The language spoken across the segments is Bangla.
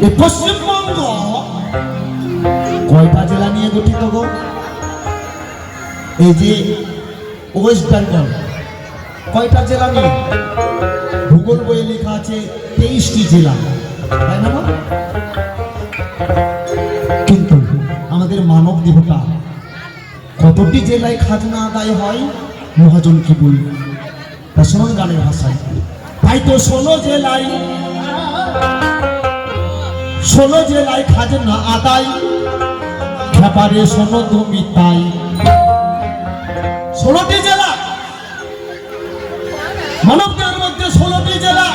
এই পশ্চিমবঙ্গ কয়টা জেলা নিয়ে গঠিত গো? এই যে ওয়েস্ট বেঙ্গল কয়টা জেলা নিয়ে? ভূগোল বইয়ে লেখা আছে 23টি জেলা, তাই না? কিন্তু আমাদের মানব দেহটা কতটি জেলায় খাজনা আদায় হয় মহাজন কি বলি তা শুনুন গানের ভাষায়। তাই তো 16 জেলায় খাজনা আদায়, খেপারে শোনো তুমি তাই। 16টি জেলা মানবদের মধ্যে, 16টি জেলা।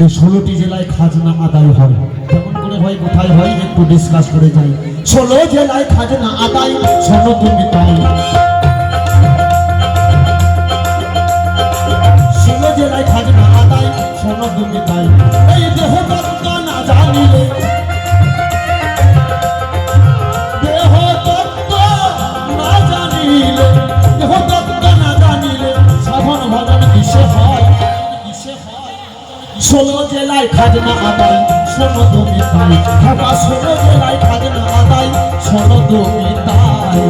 এই 16টি জেলায় খাজনা আদায় হয়। কেমন করে হয়, কোথায় হয়, একটু ডিসকাস করে যাই। 16 জেলায় খাজনা আদায়, শোনো তুমি তাই। 16 জেলায় খাজনা আদায়, শোনো তুমি তাই। এই দেহ তত্ত্ব না জানিলে, দেহ তত্ত্ব না জানিলে, দেহ তত্ত্ব না জানিলে সাধন ভজন কিসে হয়, কিসে হয়? 16 জেলায় খাজনা আদায়, শোনো তুমি তাই। হ্যাঁ, 16 জেলায় খাজনা আদায়, শোনো তুমি তাই।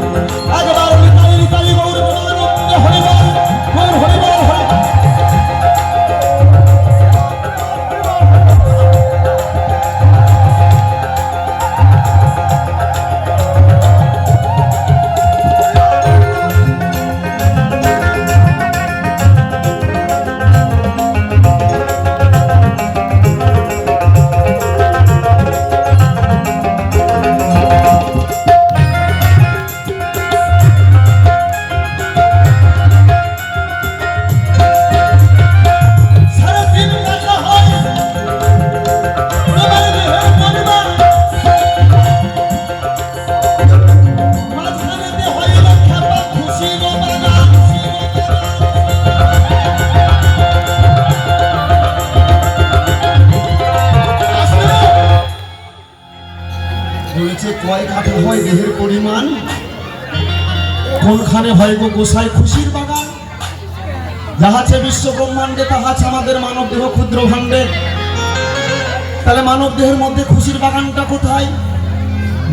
একবার নিতাই নিতাই গৌর প্রেমানন্দে হরিবল, গৌর হরিবল, হরিবল। কয় কাঠা হয় দেহের পরিমাণ, কোনখানে হয় গো গোসাই খুশির বাগান? যাহাছে বিশ্ব ব্রহ্মাণ্ডে তাহাছে আমাদের মানব দেহ ক্ষুদ্র ভাণ্ডে। তাহলে মানব দেহের মধ্যে খুশির বাগানটা কোথায়?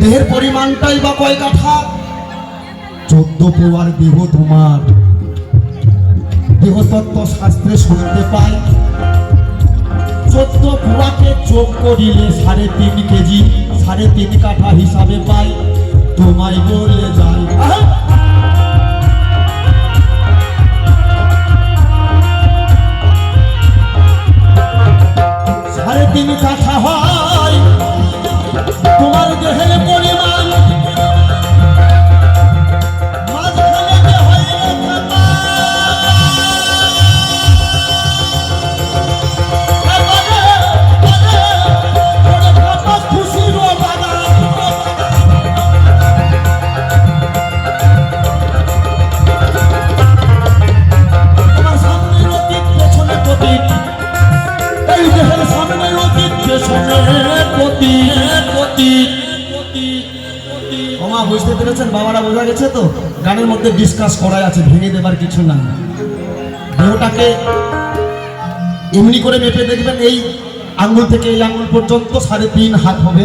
দেহের পরিমাণটাই বা কয় কাঠা? 14 পোয়ার দেহ তোমার। দেহতত্ত্ব শাস্ত্রে শুনতে পাই 14 পোয়াকে যোগ করিলে 3.5 কেজি, 3.5 কাঠা হিসাবে পাই। তোমায় বলে যাই 3.5 কাঠা হয় তোমার দেহের পরিমাণ। বুঝতে পেরেছেন বাবারা? বোঝা গেছে তো? গানের মধ্যে ডিসকাস করা আছে, ভেঙে দেবার কিছু না। দেহটাকে এমনি করে মেপে দেখবেন, এই আঙ্গুল থেকে এই আঙ্গুল পর্যন্ত 3.5 হাত হবে।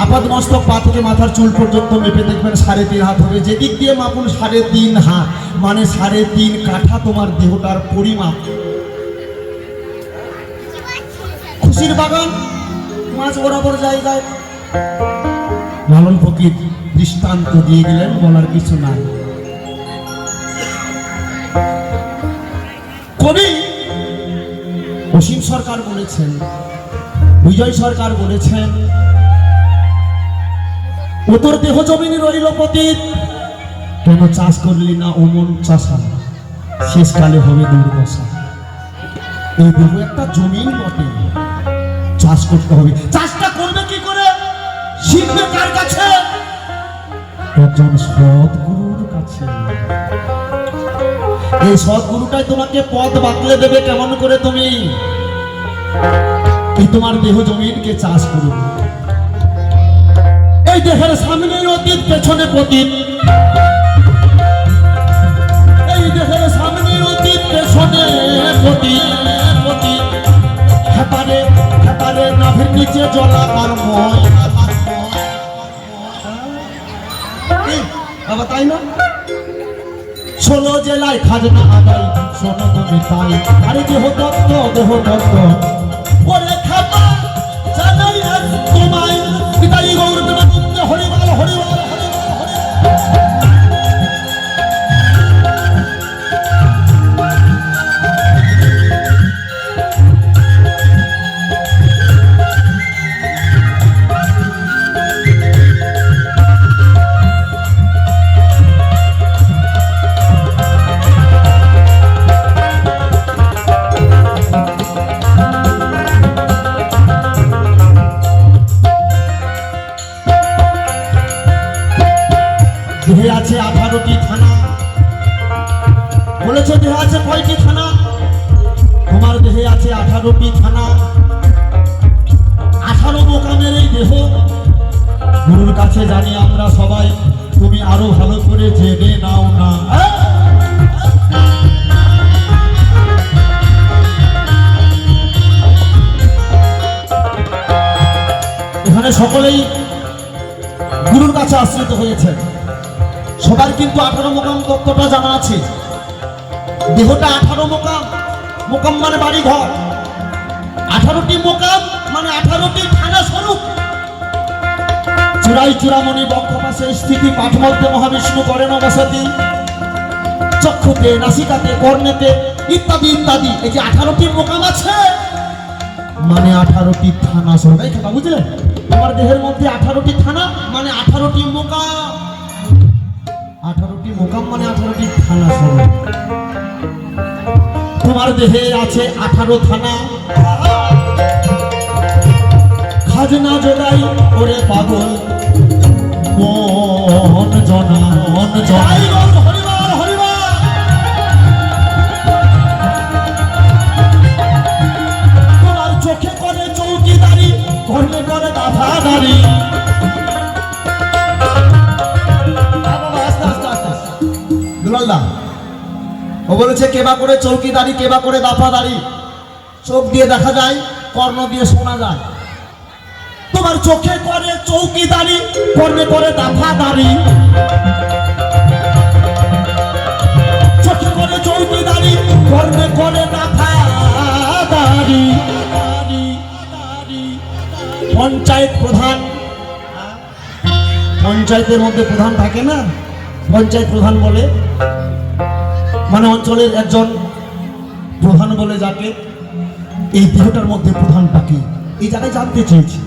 আপাদ মস্তক পা থেকে মাথার চুল পর্যন্ত মেপে দেখবেন 3.5 হাত হবে। যেদিক দিয়ে মাপুন 3.5 হাত, মানে 3.5 কাঠা তোমার দেহটার পরিমাপ। খুশির বাগান মাঝ বরাবর জায়গায় লালন ফকির দৃষ্টান্ত দিয়ে গেলেন, বলার কিছু নাই। কবি অসীম সরকার বলেছেন, বিজয় সরকার বলেছেন, ও তোর দেহ জমিনে রইল পতিত, কেন চাষ করলি না অমন চাষা, শেষকালে হবে দুর্দশা। এই দেহ একটা জমিন বটে, চাষ করতে হবে। চাষটা করবে কি করে? শিখবে কার কাছে? একজন সৎগুরুর কাছে। এই সৎগুরুটাই তোমাকে পথ বাতলে দেবে কেমন করে তুমি এই তোমার দেহ জমিনকে চাষ করো। এই দেহের সামনে অতীত, পেছনে পতিত। এই দেহের সামনে অতীত, পেছনে পতিত। হেপারে নিচে জলাকার মই। বাবা তাই না? 16 জেলায় খাজনা আদায়, শোনো তুমি তাই। আরে দেহ দত্ত ওরে খাপা জানাই আজ তোমায়, পিতাই গৌর প্রেমানন্দে হরিবল হরিবল হরিবল হরিবল। দেহে আছে 18টি থানা। বলেছ দেহে আছে কয়টি থানা? তোমার দেহে আছে 18টি থানা। 18 মোকামের এই দেহ গুরুর কাছে জানি আমরা সবাই, তুমি আরো ভালো করে জেনে নাও না। এখানে সকলেই গুরুর কাছে আশ্রিত হয়েছে, সবার কিন্তু 18 মোকাম তত্ত্বটা জানা আছে। দেহটা 18 মোকাম, মোকাম মানে বাড়ি ঘর। 18টি মোকাম মানে 18টি থানা স্বরূপ। চূড়াই চূড়ামণি বক্ষপাশে স্থিতি, পাঠ মধ্যে মহাবিষ্ণু করেন বসতি, চক্ষুতে নাসিকাতে কর্ণেতে ইত্যাদি ইত্যাদি। এই যে 18টি মোকাম আছে মানে 18টি থানা স্বরূপ। এই কথা বুঝলেন? তোমার দেহের মধ্যে 18টি থানা মানে 18টি মোকাম। 18টি মোকাম মানে 18টি থানা স্বরূপ। তোমার দেহে আছে 18 থানা। খাজনা জোগাই ওরে পাগল মন জনা মন জনাই। হরিবল হরিবল। তোমার চোখে করে চৌকিদারি, কর্মে করে দাফাদারি। ও বলেছে কেবা করে চৌকিদারি, কেবা করে দাফাদারি। চোখ দিয়ে দেখা যায়, কর্ণ দিয়ে শোনা যায়। তোমার চোখে করে চৌকিদারি, কর্ণে করে দাফাদারি। চোখে করে চৌকিদারি, কর্ণে করে দাফাদারি। পঞ্চায়েত প্রধান, পঞ্চায়েতের মধ্যে প্রধান থাকে না, পঞ্চায়েত প্রধান বলে, মানে অঞ্চলের একজন প্রধান বলে যাকে। এই দেহটার মধ্যে প্রধানটা কি, এই জায়গায় জানতে চেয়েছি।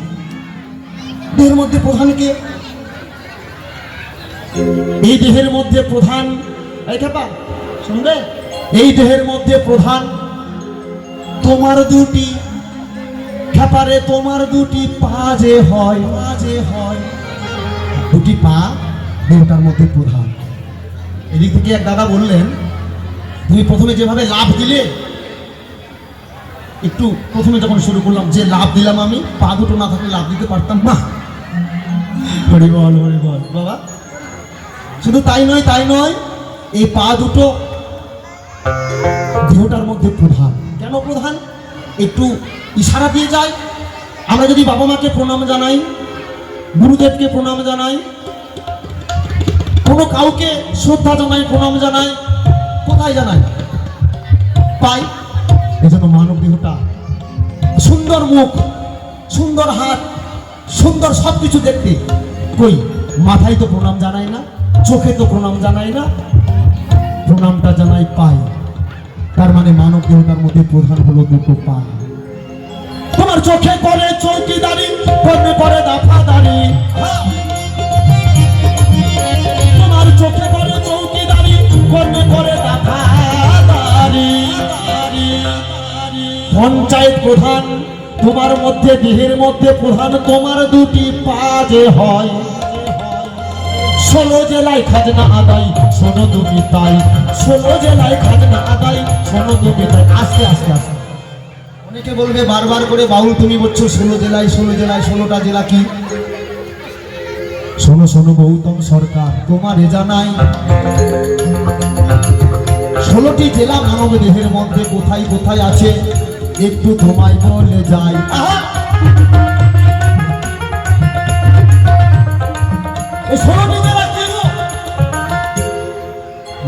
দেহের মধ্যে প্রধান কে? এই দেহের মধ্যে প্রধান, এই খেপা শুনবে, এই দেহের মধ্যে প্রধান তোমার দুটি খেপারে, তোমার দুটি পা যে হয়, পা যে হয়, দুটি পা দেহটার মধ্যে প্রধান। এদিক থেকে এক দাদা বললেন, তুমি প্রথমে যেভাবে লাভ দিলে, একটু প্রথমে যখন শুরু করলাম যে লাভ দিলাম আমি, পা দুটো না থাকলে লাভ দিতে পারতাম না। হরিবল হরিবল বাবা। শুধু তাই নয়, তাই নয়, এই পা দুটো দেহটার মধ্যে প্রধান। কেন প্রধান? একটু ইশারা দিয়ে যায়। আমরা যদি বাবা মাকে প্রণাম জানাই, গুরুদেবকে প্রণাম জানাই, কোনো কাউকে শ্রদ্ধা জানাই, প্রণাম জানাই, কোথায় জানাই? পাই। এই জন্য মানব দেহটা সুন্দর মুখ, সুন্দর হাত, সুন্দর সবকিছু দেখতে, কই মাথায় তো প্রণাম জানাই না, চোখে তো প্রণাম জানাই না, প্রণামটা জানাই পাই। তার মানে মানব দেহটার মধ্যে প্রধান হলো দুটো পা। তোমার চোখে করে চৌকিদারি, কর্মে করে দাফাদারি। তোমার চোখে করে চৌকিদারি, কর্মে করে দাফাদারি। পঞ্চায়েত প্রধান তোমার মধ্যে, দেহের মধ্যে প্রধান তোমার দুটি পা যে হয়। 16 জেলায় খাজনা আদায়, শোনো তুমি তাই। 16 জেলায় খাজনা আদায়, শোনো তুমি তাই। আস্তে আস্তে আস্তে। অনেকে বলবে বারবার করে, বাউল তুমি বলছো 16 জেলায়, 16 জেলায়, 16টা জেলা কি? শোনো শোনো গৌতম সরকার, তোমার এ জানাই 16টি জেলা মানব দেহের মধ্যে কোথায় কোথায় আছে, একটু তোমায় বলে যাই। এই 16টি জেলা কি গো?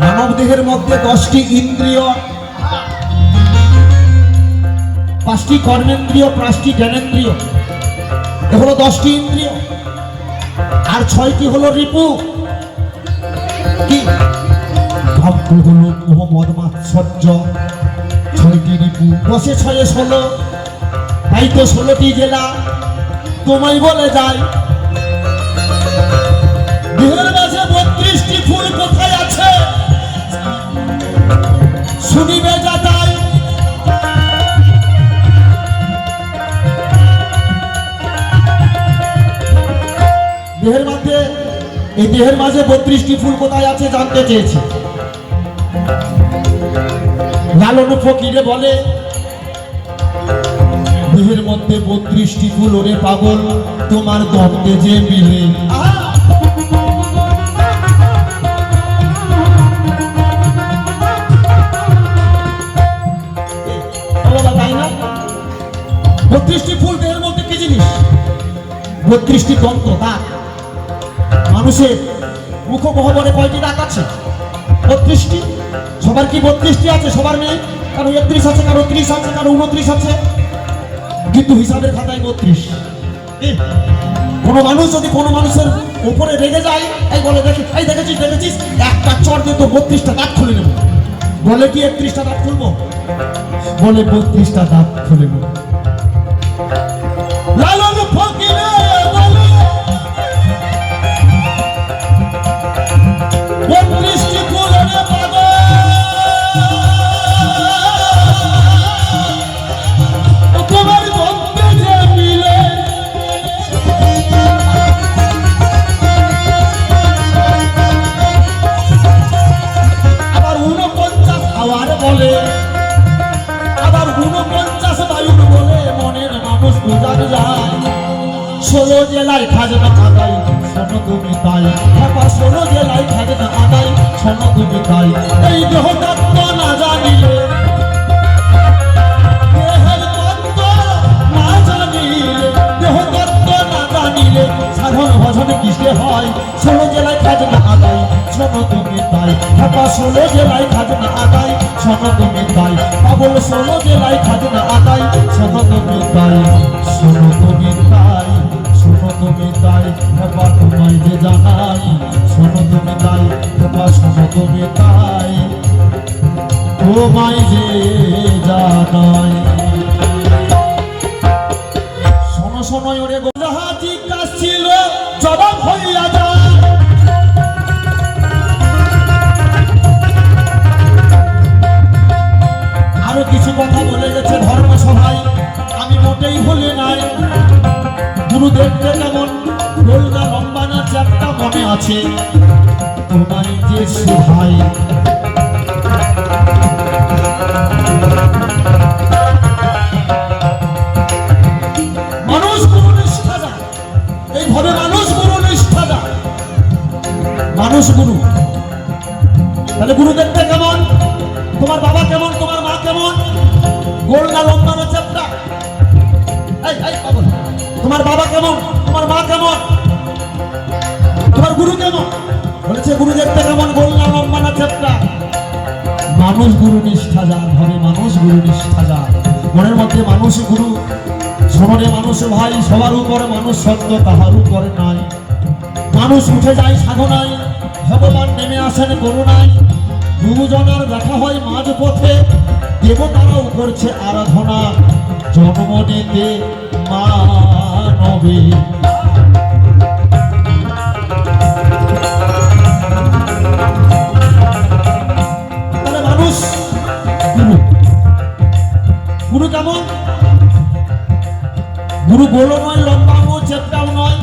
মানব দেহের মধ্যে 10টি ইন্দ্রিয়, 5টি কর্মেন্দ্রিয়, 5টি জ্ঞানেন্দ্রিয়, এ হলো 10টি ইন্দ্রিয়। আর 6টি হলো রিপু। কি ভক্ত হলো মোহাম্মদ মাৎসর্য, 6টি রিপু, 10 6 16। তাই তো 16টি জেলা তোমায় বলে যায়। দেহের মাঝে 32টি ফুল কোথায় আছে শুনিবে যা তাই। দেহের মধ্যে, এই দেহের মাঝে 32টি ফুল কোথায় আছে জানতে চেয়েছে। লালন ফকিরে বলে দেহের মধ্যে 32টি ফুল ওরে পাগল তোমার দ্বন্দ্বে যে মিলে। তাই না? 32টি ফুল দেহের মধ্যে কি জিনিস? 32টি দন্ত দাঁত। মানুষের মুখগহ্বরে কয়টি দাঁত আছে? 32টি। সবার কি 32টি আছে? সবার নেই। কারো 31 আছে, কারো 30 আছে, কারো 29 আছে, কিন্তু হিসাবের খাতায় 32। কোন মানুষ যদি কোনো মানুষের উপরে রেগে যায়, এই বলে দেখি, এই দেখেছিস দেখেছিস, একটা চর দিয়ে তো 32টা দাঁত খুলে নেব। বলে কি 31টা দাঁত খুলবো? বলে 32টা দাঁত খুলে নেব। লালন ফকিরে বলে 32টি ফুল ওরে পাগল তোমার দ্বন্দ্বে যে মিলে। আবার 49 হাওয়ার বলে, আবার 49 বায়ুর বলে মনের মানুষ বোঝা যায়। 16 জেলায় খাজনা আদায় শোনো তুমি তাই। বাবা 16 জেলায় খাজনা আদায় শোনো তুমি তাই। এই দেহ তত্ত্ব না জানিলে, দেহের তত্ত্ব না জানিলে, দেহ তত্ত্ব না জানিলে সাধন ভজন কিসে হয়? 16 জেলায় খাজনা আদায় শোনো তুমি তাই। বাবা 16 জেলায় খাজনা আদায় শোনো তুমি তাই। পাগল 16 জেলায় খাজনা আদায় শোনো তুমি তাই। শোনো তুমি তাই, শোনো তুমি তাই। বাবা তোমায় যে জানাই শোনো তুমি তাই। বাবা শোনো তুমি তাই, তোমায় যে জানাই। শোনো শোনো ওরে গোলাহা জিজ্ঞাস ছিল জবাব হইয়া যায়। আরো কিছু কথা বলে গেছে ধর্মসভায়, আমি মোটেই ভুলে নাই। গুরু দেখতে কেমন, গোলগা লম্বা না চ্যাপ্টা মনে আছে তোমায় যে সুহাই। মানুষ গুরু নিষ্ঠা যায়, এইভাবে মানুষ গুরু নিষ্ঠা যায়। মানুষ গুরু, তাহলে গুরু দেখতে কেমন? তোমার বাবা কেমন, তোমার মা কেমন? গোলগা লম্বা না চ্যাপ্টা। তোমার বাবা কেমন, তোমার মা কেমন, তোমার গুরু কেমন? বলেছে গুরু দেখতে কেমন, গোলগা লম্বা না চ্যাপ্টা। মানুষ গুরু নিষ্ঠা যান হবে, মানুষ গুরু নিষ্ঠা যান। মনের মধ্যে মানুষ গুরু, শরণে মানুষ ভাই, সবার উপরে মানুষ সত্য, তাহার উপরে নাই। মানুষ উঠে যায় সাধনায়, ভগবান নেমে আসেন করুণায়। দুজনের দেখা হয় মাঝ পথে, দেবতারাও করছে আরাধনা। জন্ম নিতে মানবে, তাহলে মানুষ গুরু। গুরু কেমন? গুরু গোলও নয়, লম্বাও চেপটাও নয়।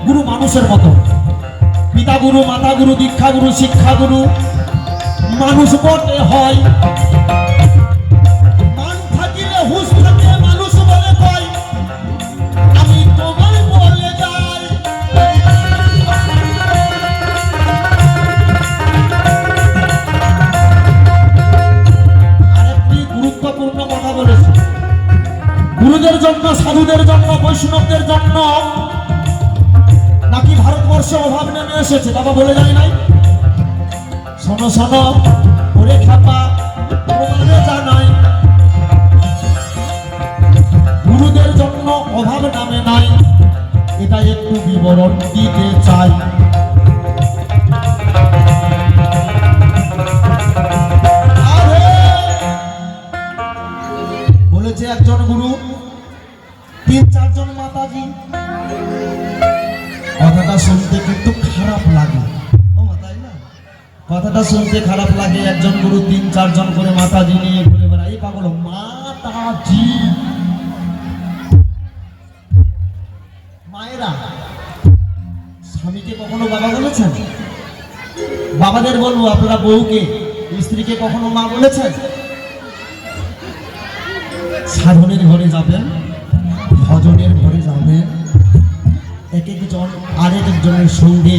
গুরু মানুষের মতো। পিতা গুরু, মাতা গুরু, দীক্ষা গুরু, শিক্ষা গুরু মানুষ বটে হয়। মান থাকিলে হুঁশ থাকে, মানুষ বলে কয় আমি তোমায় বলে যাই। আরেকটি গুরুত্বপূর্ণ কথা বলেছে, গুরুদের জন্য, সাধুদের জন্য, বৈষ্ণবদের জন্য নাকি ভারতবর্ষে অভাব নেমে এসেছে বাবা বলে যায় নাই? শোনো শোনো ওরে খাপা, তোমাদের জানাই গুরুদের জন্য অভাব নামে নাই, এটা একটু বিবরণ দিতে চাই। বলেছে একজন গুরু, 3-4 জন মাতাজি। কথাটা শুনতে কিন্তু খারাপ লাগে, ও মাতাই না, কথাটা শুনতে খারাপ লাগে। একজন গুরু 3-4 জন করে মাতাজি নিয়ে ঘুরে বেড়ায়। এই পাগল মাতাজি, মায়েরা স্বামীকে কখনো বাবা বলেছেন? বাবাদের বলবো, আপনারা বউকে স্ত্রীকে কখনো মা বলেছেন? সাধনের ঘরে যাবেন, ভজনের ঘরে যাবেন, এক একজন আরেক একজনের সঙ্গে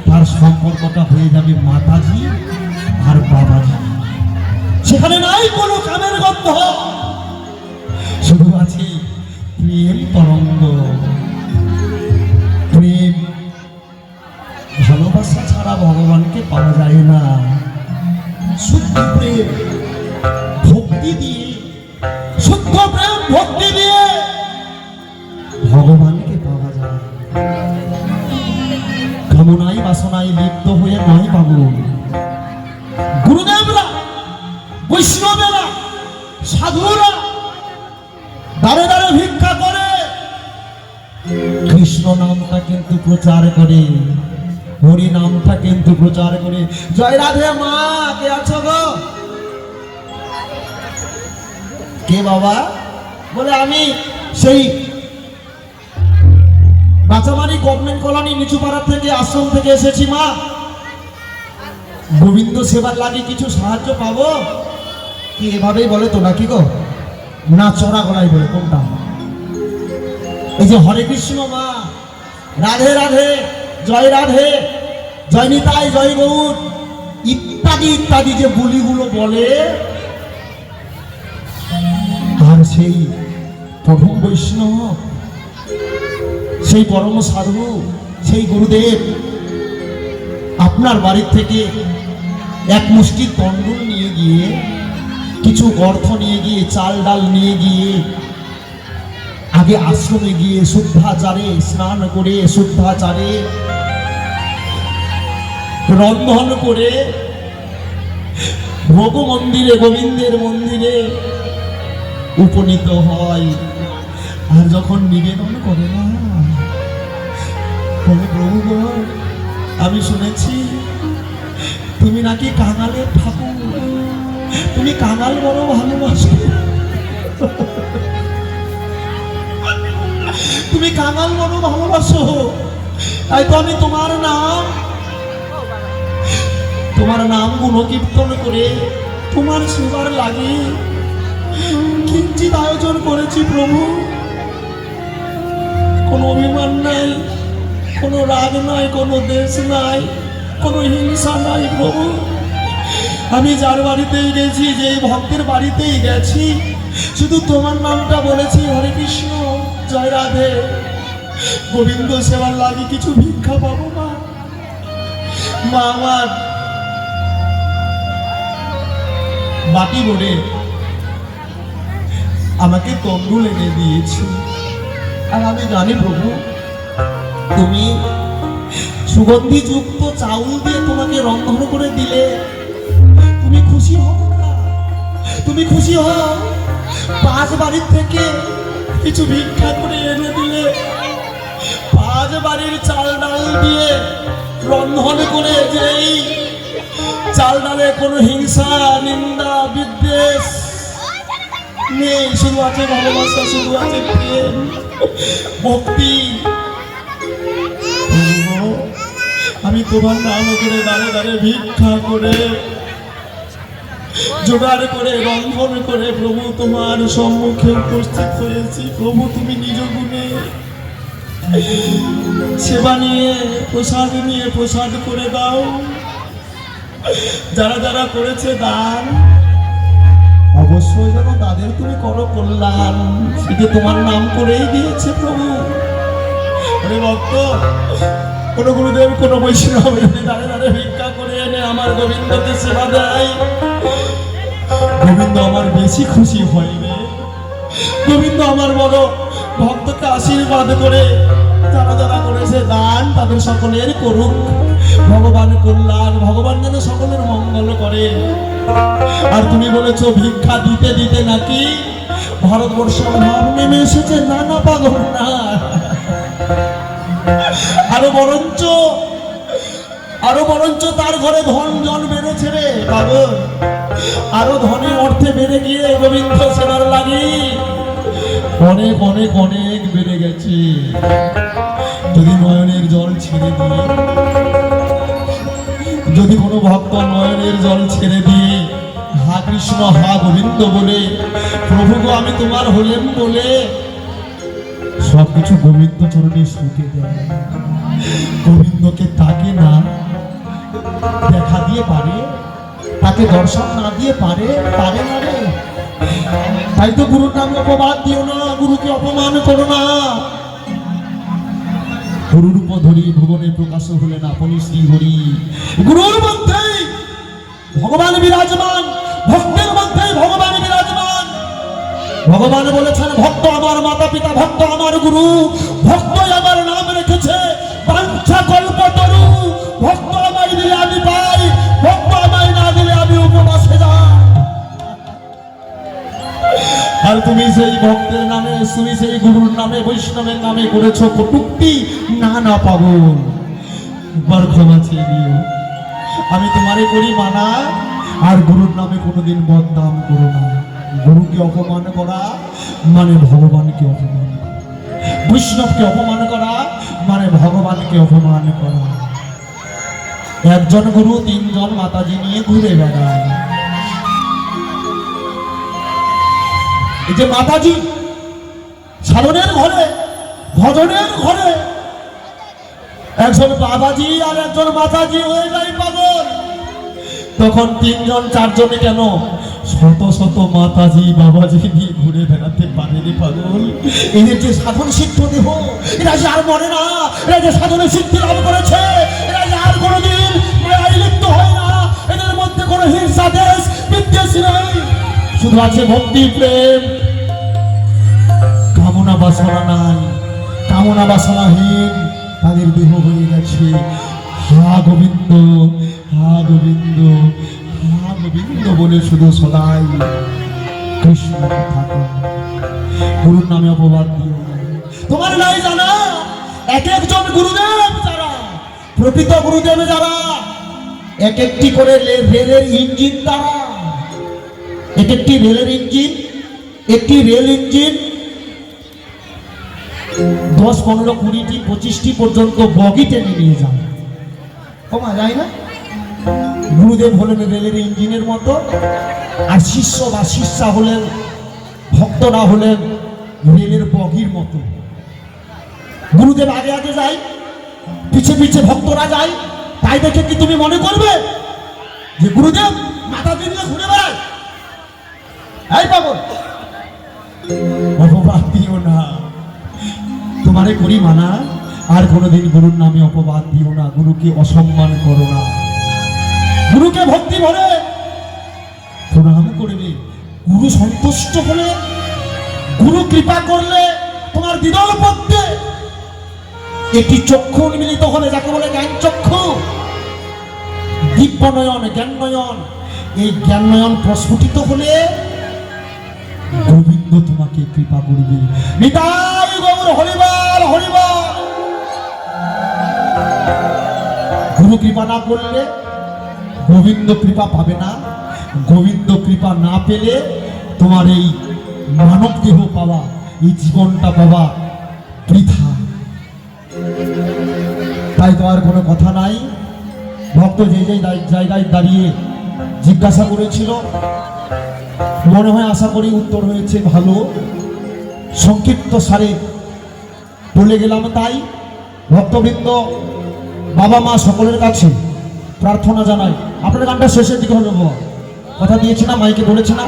তার সম্পর্কটা হয়ে যাবে মাতাজি আর বাবাজি। সেখানে নাই কোনো কামের গন্ধ, শুধু আছে প্রেম তরঙ্গ। প্রেম ভালোবাসা ছাড়া ভগবানকে পাওয়া যায় না। শুদ্ধ প্রেম ভক্তি দিয়ে, শুদ্ধ প্রেম ভক্তি দিয়ে ভগবানকে পাওয়া যায়। কামনাই বাসনায় লিপ্ত হয়ে নয় পাবো। গুরুদেবরা, বৈষ্ণবেরা, সাধুরা দাঁড়ে দাঁড়ে ভিক্ষা করে, কৃষ্ণ নামটা কিন্তু প্রচার করে, হরি নামটা কিন্তু প্রচার করে। জয় রাধে মা, কে আছো গো? কে বাবা? বলে আমি সেই বাঁচামারি গভর্নমেন্ট কলোনি নিচুপাড়া থেকে, আশ্রম থেকে এসেছি মা। গোবিন্দ সেবার লাগে কিছু সাহায্য পাবো কি? এভাবেই বলে তো নাকি গো? না চড়া গলায় বলে? কোনটা? এই যে হরে কৃষ্ণ মা, রাধে রাধে, জয় রাধে, জয় নিতাই, জয় গৌর ইত্যাদি ইত্যাদি যে বলিগুলো বলে, আর সেই প্রভু বৈষ্ণব, সেই পরম সাধু, সেই গুরুদেব আপনার বাড়ির থেকে এক মুষ্টি তন্ডুল নিয়ে গিয়ে, কিছু অর্থ নিয়ে গিয়ে, চাল ডাল নিয়ে গিয়ে আগে আশ্রমে গিয়ে শুদ্ধাচারে স্নান করে, শুদ্ধাচারে রন্ধন করে, ভোগ মন্দিরে, গোবিন্দের মন্দিরে উপনীত হয়। আর যখন নিবেদন করে না, বলে প্রভু গো, আমি শুনেছি তুমি নাকি কাঙালের ঠাকুর, তুমি কাঙাল বড় ভালোবাসো, তুমি কাঙাল বড় ভালোবাসো, তাই তো আমি তোমার নাম গুণকীর্তন করে তোমার সেবার লাগে কিঞ্চিত আয়োজন করেছি প্রভু। কোনো অভিমান নাই, কোনো রাগ নাই, কোনো দেশ নাই, কোনো হিংসা নাই প্রভু। আমি যার বাড়িতেই গেছি, যেই ভক্তের বাড়িতেই গেছি, শুধু তোমার নামটা বলেছি, হরে কৃষ্ণ, জয় রাধে, গোবিন্দ সেবার লাগে কিছু ভিক্ষা পাবো মা। মা আমার বাটি ভরে আমাকে তন্ডুল এনে দিয়েছি। আর আমি জানি প্রভু, তুমি সুগন্ধিযুক্ত চাউল দিয়ে তোমাকে রন্ধন করে দিলে তুমি খুশি হও না? তুমি খুশি হও? 5 বাড়ির থেকে কিছু ভিক্ষা করে এনে দিলে, 5 বাড়ির চাল ডাল দিয়ে রন্ধন করে, যেই চাল ডালে কোনো হিংসা, নিন্দা, বিদ্বেষ নেই, শুধু আছে ভালোবাসা, শুধু আছে প্রেম, ভক্তি। আমি তোমার নাম করে দাঁড়ে দাঁড়ে ভিক্ষা করে, জোগাড় করে, রন্ধন করে প্রভু তোমার সম্মুখে উপস্থিত হয়েছি। প্রভু তুমি নিজ গুণে সেবা নিয়ে, প্রসাদ নিয়ে প্রসাদ করে দাও। যারা যারা করেছে দান, অবশ্যই যেন তাদের তুমি করো কল্যাণ, সেটা তোমার নাম করেই দিয়েছে প্রভু। ওরে ভক্ত, কোন গুরুদেব কোন বৈষ্ণব যদি দাঁড়ে দাঁড়ে ভিক্ষা করে এনে আমার গোবিন্দকে সেবা দেয়, গোবিন্দ আমার বেশি খুশি হয় রে। গোবিন্দ আমার বড় ভক্তকে আশীর্বাদ করে যারা যারা করেছে দান তাদের সকলের করুক ভগবান কল্যাণ, ভগবান যেন সকলের মঙ্গল করে। আর তুমি বলেছো ভিক্ষা দিতে দিতে নাকি ভারতবর্ষ অভাব নেমে এসেছে। না না পাগল না, আরো বরঞ্চ তার ঘরে ধন জন বেড়েছে রে পাগল। আরো ধনে অর্থে বেড়ে গিয়ে গোবিন্দ সেবার লাগি অনেক অনেক অনেক বেড়ে গেছে। যদি নয়নের জল ছেড়ে দিয়ে, যদি কোনো ভক্ত নয়নের জল ছেড়ে দিয়ে হা কৃষ্ণ হা গোবিন্দ বলে, প্রভু গো আমি তোমার হলেন বলে সবকিছু গোবিন্দ চরণে শুকে দেয়, গোবিন্দকে তাকে না দেখা দিয়ে পারে, তাকে দর্শন না দিয়ে পারে না রে। তাই তো গুরুর নামে অপবাদ দিও না, গুরুকে অপমান করো না। গুরুর উপধরি ভুবনে প্রকাশ হলেন আপনি শ্রী হরি। গুরুর মধ্যেই ভগবান বিরাজমান, ভক্তের মধ্যেই ভগবান বিরাজমান। ভগবান বলেছেন ভক্ত আমার মাতা পিতা, ভক্ত আমার গুরু, ভক্তই আমার নাম রেখেছে বাঞ্ছা কল্পতরু। ভক্ত আমায় দিলে আমি পাই, ভক্ত আমায় না দিলে আমি উপবাসে যাই। আর তুমি সেই ভক্তের নামে, তুমি সেই গুরুর নামে, বৈষ্ণবের নামে করেছো কটূক্তি। না না পাগল, একবার ক্ষমা চেয়ে দিও। আমি তোমারে করি মানা, আর গুরুর নামে কোনোদিন বদনাম করো না। গুরুকে অপমান করা মানে ভগবানকে অপমান করা, বৈষ্ণবকে অপমান করা মানে ভগবানকে অপমান করা। একজন গুরু তিনজন মাতাজি নিয়ে ঘুরে বেড়ায়। এই যে মাতাজি সাধনের ঘরে, ভজনের ঘরে একজন বাবাজি আর একজন মাতাজি হয়ে যায় পাগল। তখন তিনজন চারজনে কেন শত শত মাতাজি বাবাজি নিয়ে ঘুরে বেড়াতে পারে রে পাগল। এদের যে সাধন সিদ্ধ দেহ, এরা যে আর মরে না, এরা যে সাধনের সিদ্ধি লাভ করেছে, এরা যে আর কোনোদিন মায়ায় লিপ্ত হয় না। এদের মধ্যে কোনো হিংসা দেশ বিদ্বেষ নেই, শুধু আছে ভক্তি প্রেম, কামনা বাসনা নাই। কামনা বাসনাহীন তাদের দেহ হয়ে গেছে হা গোবিন্দ, হা গোবিন্দ, হা গোবিন্দ বলে শুধু সদাই কৃষ্ণ কথা। গুরুর নামে অপবাদ দিও না। তোমার নাই জানা এক একজন গুরুদেব যারা, প্রকৃত গুরুদেব যারা, এক একটি করে রেলের ইঞ্জিন, তারা এক একটি রেলের ইঞ্জিন, একটি রেল ইঞ্জিন 10, 15, 20, 25টি পর্যন্ত বগি টেনে নিয়ে যায়। কমা যায় না? গুরুদেব হলেন রেলের ইঞ্জিনের মতো, আর শিষ্য বা শিষ্যা হলেন, ভক্তরা হলেন রেলের বগির মতো। গুরুদেব আগে আগে যায়, পিছে পিছে ভক্তরা যায়। তাই দেখে কি তুমি মনে করবে যে গুরুদেব মাথা দিয়ে ঘুরে বেড়ায়? এই পাগল, অপবাদ দিও না। তোমারে করি মানা, আর কোনোদিন গুরুর নামে অপবাদ দিও না। গুরুকে অসম্মান করো না। গুরুকে ভক্তি ভরে প্রণাম করবে। গুরু সন্তুষ্ট হলে, গুরু কৃপা করলে তোমার বিদল পথে একটি চক্ষু উন্মিলিত হলে, যাকে বলে জ্ঞান চক্ষু, দিব্য নয়ন, জ্ঞান নয়ন, এই জ্ঞান নয়ন প্রস্ফুটিত হলে গোবিন্দ তোমাকে কৃপা করবে। নিতাই গৌর হরিবল হরিবল। গুরু কৃপা না করলে গোবিন্দ কৃপা পাবে না। গোবিন্দ কৃপা না পেলে তোমার এই মানব দেহ পাওয়া, এই জীবনটা পাওয়া বৃথা। তাই তো আর কোনো কথা নাই। ভক্ত যে যে জায়গায় দাঁড়িয়ে জিজ্ঞাসা করেছিল, মনে হয় আশা করি উত্তর হয়েছে ভালো। সংক্ষিপ্ত সারে বলে গেলাম। তাই ভক্তবৃন্দ, বাবা মা সকলের কাছে প্রার্থনা জানাই, আপনার গানটা শেষের দিকে হবে, কথা দিয়েছি না, মাইকে বলেছি না,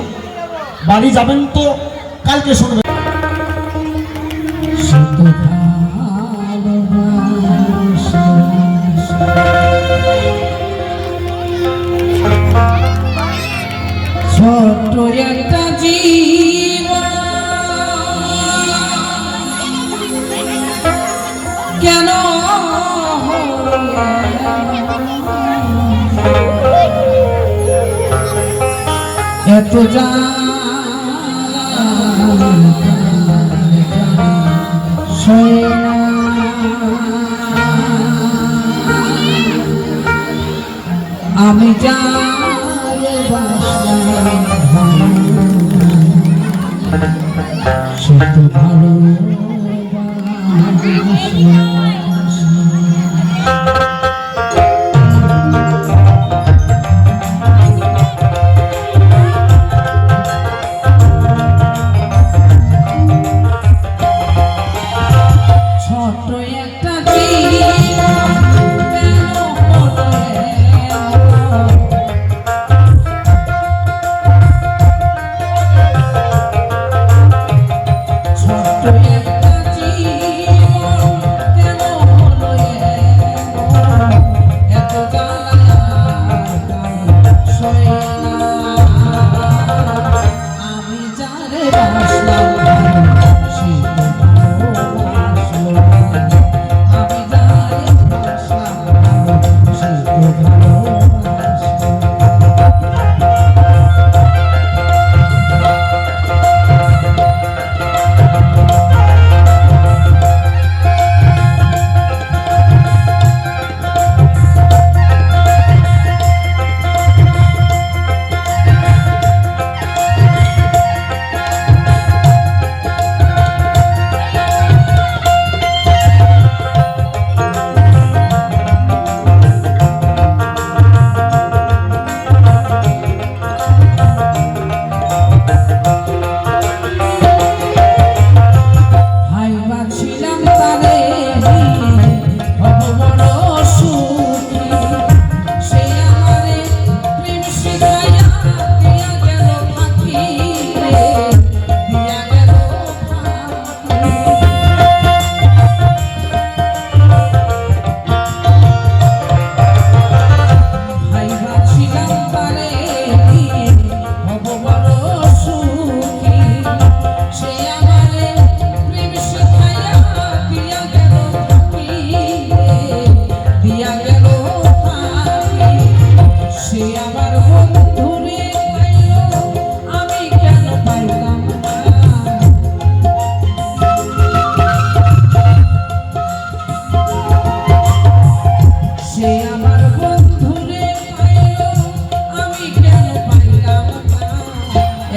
বাড়ি যাবেন তো কালকে শুনবেন। একটা জীবন কেন এত আমি যারে বাসলাম সে তো ভালো ছোট একটা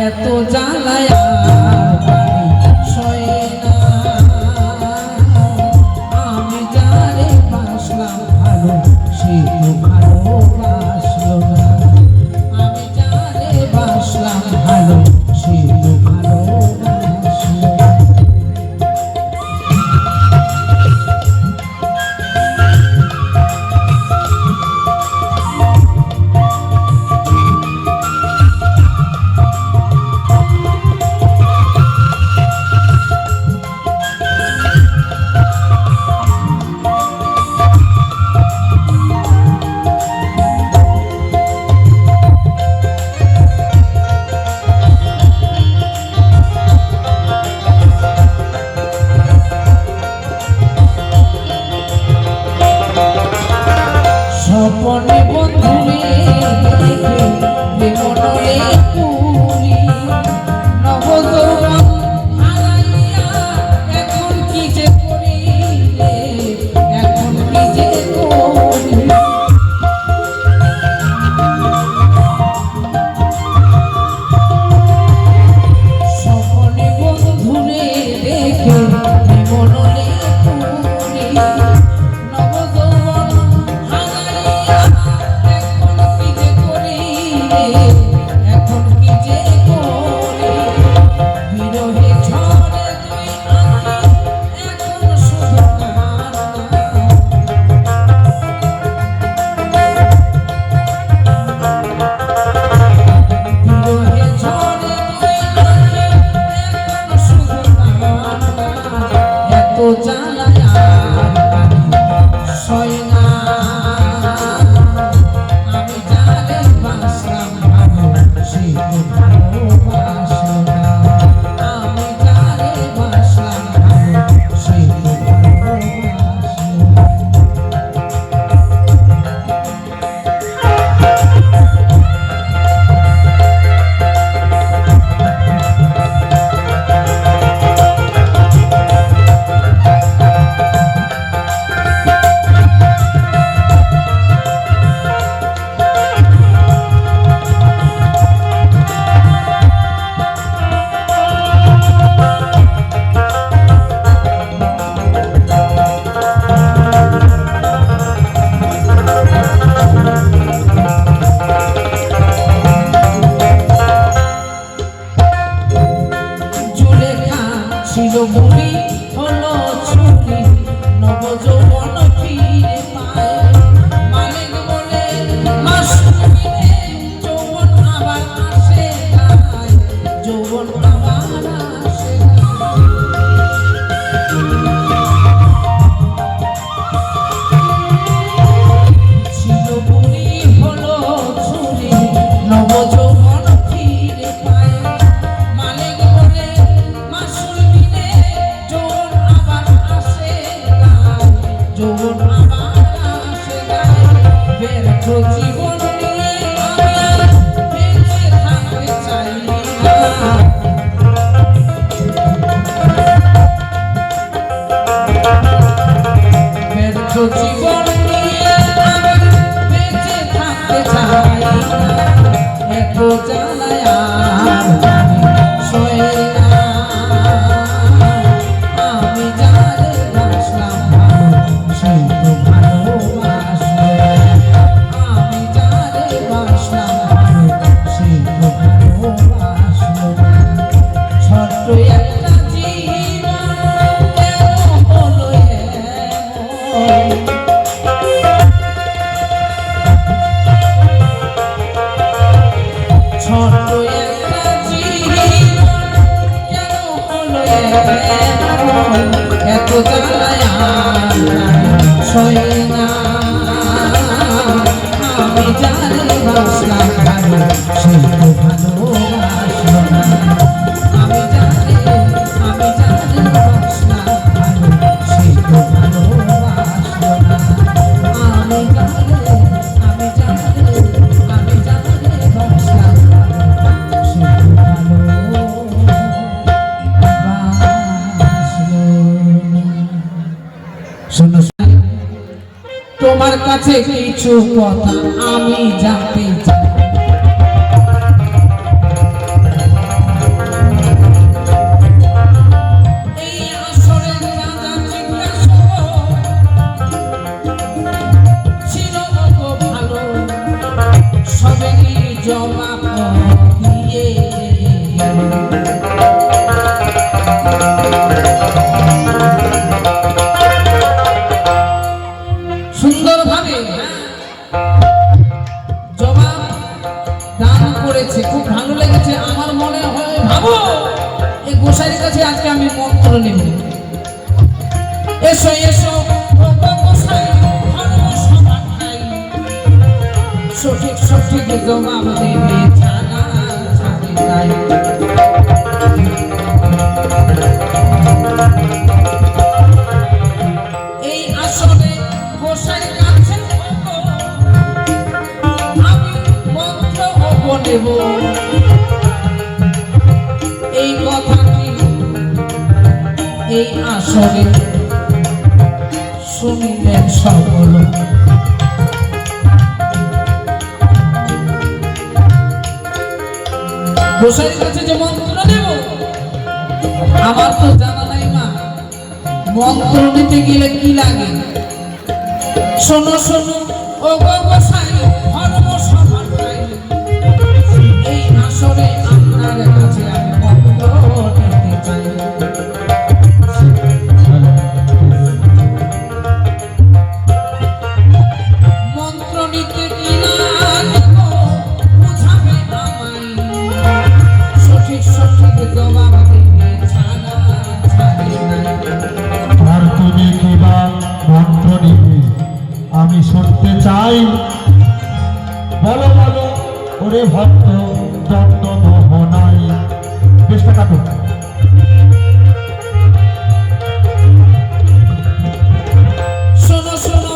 এত জ্বালায় সয়ে না আমি যারে বাসলাম ভালো সে তো ভালোবাসলো না আমি যারে বাসলাম ভালো সে তো ভালোবাসলো না স্বপনে বন্ধুরে মনরে পুরি নবযৌবন হারাইয়া এখন কি যে করি এখন কি যে করি স্বপনে বন্ধুরে দেখে মনরে পুরি নবযৌবন হারাইয়া ছিল বুড়ি হলো ছুরি নব যৌবন ফিরে পায় মালিক বলে মাস মিলে যৌবন আবার আসে গায় যৌবন আবার আসে ছিল বুড়ি হলো ছুরি নব যৌবন ফিরে পায় মালিক বলে মাসুল মিলে যৌবন আবার আসে গায় যৌবন আবার আসে গায় ব্যর্থ জীবন নিয়ে আমি আর বেঁচে থাকতে চাই না ব্যর্থ জীবন নিয়ে আমি বেঁচে থাকতে চাই না এত জ্বালায় আর জানি সয়ে না আমি যারে বাসলাম ভালো সেই তো ভালোবাসলো আমি যারে বাসলাম ভালো সেই তো ভালোবাসলো ছোট্ট একটা জীবন কেন হলো এমন ছোট্ট একটা জীবন কেন হলো এমন এত জ্বালায় আর সয়ে না আমি যারে বাসলাম ভালো সেই তো ভালোবাসলো না আমি যারে বাসলাম ভালো সেই তো ভালোবাসলো না আমি যারে বাসলাম ভালো সেই তো ভালোবাসলো না শোনো তোমার কাছে কিছু কথা আমি জানতে চাই এই আসরে রাজা জিজ্ঞাসা ছিল গো ভালো সবেরই জবাব দিয়ে গেল সুন্দরভাবে জবাব দান করেছে খুব ভালো লেগেছে আমার মনে হয় ভাবো এই গোসাইয়ের কাছে আজকে আমি মন্ত্র নেব এসো এসো ও গোসাই ধর্ম সভা খাই সঠিক সঠিক জবাব দেবে ছানা ছাড়ি নাই এই আসলে গোসাই কাছে আমি মন্ত্র নেব এই কথাটি এই আসরে শুনিলেন সকল গোসাইয়ের কাছে যে মন্ত্র নেব আমার তো জানা নাই মা মন্ত্র নিতে গেলে কি লাগে শোনো শোনো ও গো গোসাই ধর্ম সভা খাই এই আসরে আপনার কাছে আমি মন্ত্র নিতে চাই মন্ত্র নিতে কি লাগে বুঝাবে আমায় সঠিক সঠিক জবাব দেবে ছানা ছাড়ি নাই আর তুমি কিবা মন্ত্র নিবে আমি শুনতে চাই বলো বলো ওরে ভক্ত দত্ত মোহনাই চেষ্টা কাটো শোনো শোনো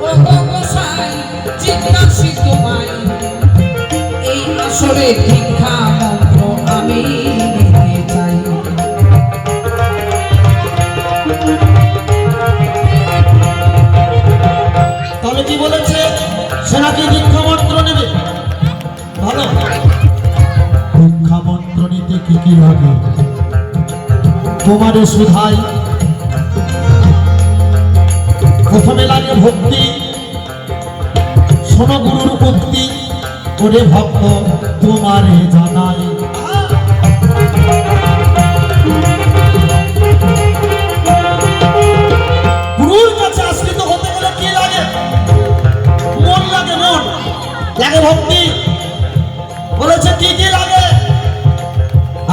ও গো গোসাই জিজ্ঞাসি তোমায় এই আসরে ভিক্ষা মন্ত্র আমি নিতে চাই তাহলে কি বলেছে সে নাকি দীক্ষা মন্ত্র নেবে ভালো দীক্ষা মন্ত্র নিতে কি কি লাগে তোমারে সুধাই প্রথমে লাগে ভক্তি শোনো গুরুর উক্তি ওরে ভক্ত তোমারে জানাই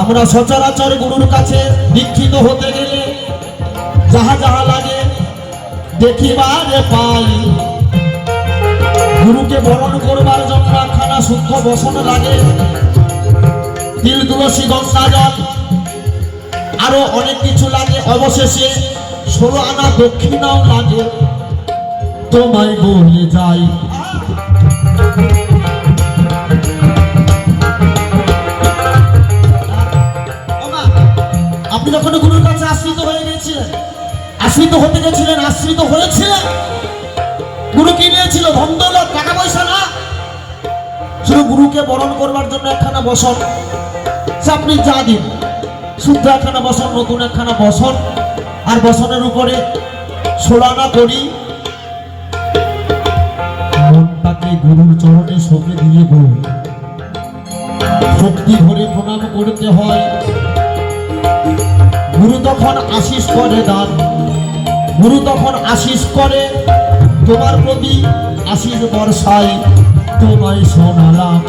আমরা সচরাচর গুরুর কাছে দীক্ষিত হতে গেলে যাহা যাহা লাগে দেখিবারে পাই। গুরুকে বরণ করবার জন্য একখানা শুদ্ধ বসন লাগে, তিল তুলসী গঙ্গা জল আরো অনেক কিছু লাগে। অবশেষে 16 আনা দক্ষিণাও লাগে। তোমায় বলে যাই আপনি যখন গুরুর কাছে আশ্রিত হয়ে গেছিলেন, আশ্রিত হতে গেছিলেন, আশ্রিত হয়েছিলেন, গুরু কি নিয়েছিল? ধন দৌলত, টাকা পয়সা না, শুধু গুরুকে বরণ করবার জন্য একখানা বসন। সে আপনি যা দিন, শুদ্ধ একখানা বসন, নতুন একখানা বসন, আর বসনের উপরে 16 আনা করি। মনটাকে গুরুর চরণে সঁপে দিয়ে বল, ভক্তি ভরে প্রণাম করতে হয়। গুরু তখন আশিস করে দান, গুরু তখন আশিস করে তোমার প্রতি আশিস বর্ষায় তোমায় শোনালাম।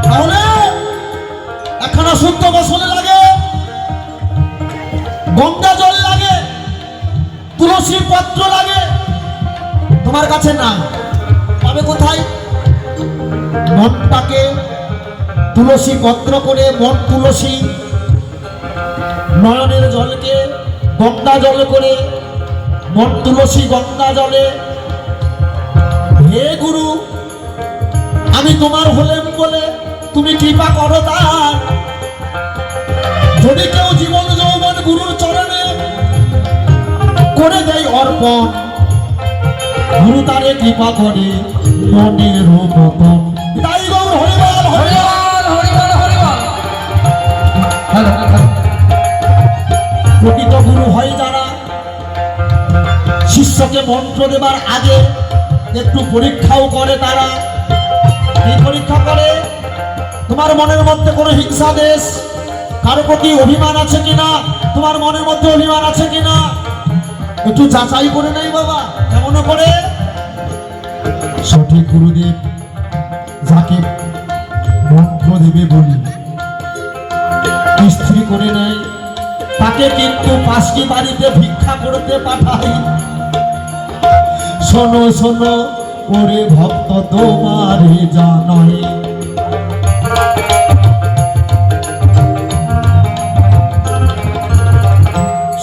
তাহলে একখানা শুদ্ধ বসনে লাগে, গঙ্গা জল লাগে, তুলসী পত্র লাগে। তোমার কাছে না, পাবে কোথায়? মনটাকে তুলসী পত্র করে, মন তুলসী, নয়নের জলকে গঙ্গা জল করে, মন তুলসী গঙ্গা জলে। হে গুরু, আমি তোমার হলেম বলে তুমি কৃপা করো তার। যদি কেউ জীবন যৌবন গুরুর চরণে করে দেয় অর্পণ, গুরু তারে কৃপা করে মনের মতন। তাই গৌর হরিবল হরিবল হরিবল হরিবল। প্রকৃত গুরু হয় যারা শিষ্যকে মন্ত্র দেবার আগে একটু পরীক্ষাও করে। তারা এই পরীক্ষা করে তোমার মনের মধ্যে কোনো হিংসা দেশ, কারো প্রতি অভিমান আছে কিনা, তোমার মনের মধ্যে অভিমান আছে কিনা একটু যাচাই করে নেই বাবা। কেমন করে? সঠিক গুরুদেব যাকে মন্ত্র দেবে বলি স্ত্রী করে নেয়, তাকে কিন্তু পাশি বাড়িতে ভিক্ষা করতে পাঠাই। শোনো শোনো ওরে ভক্ত তোমারে জানাই,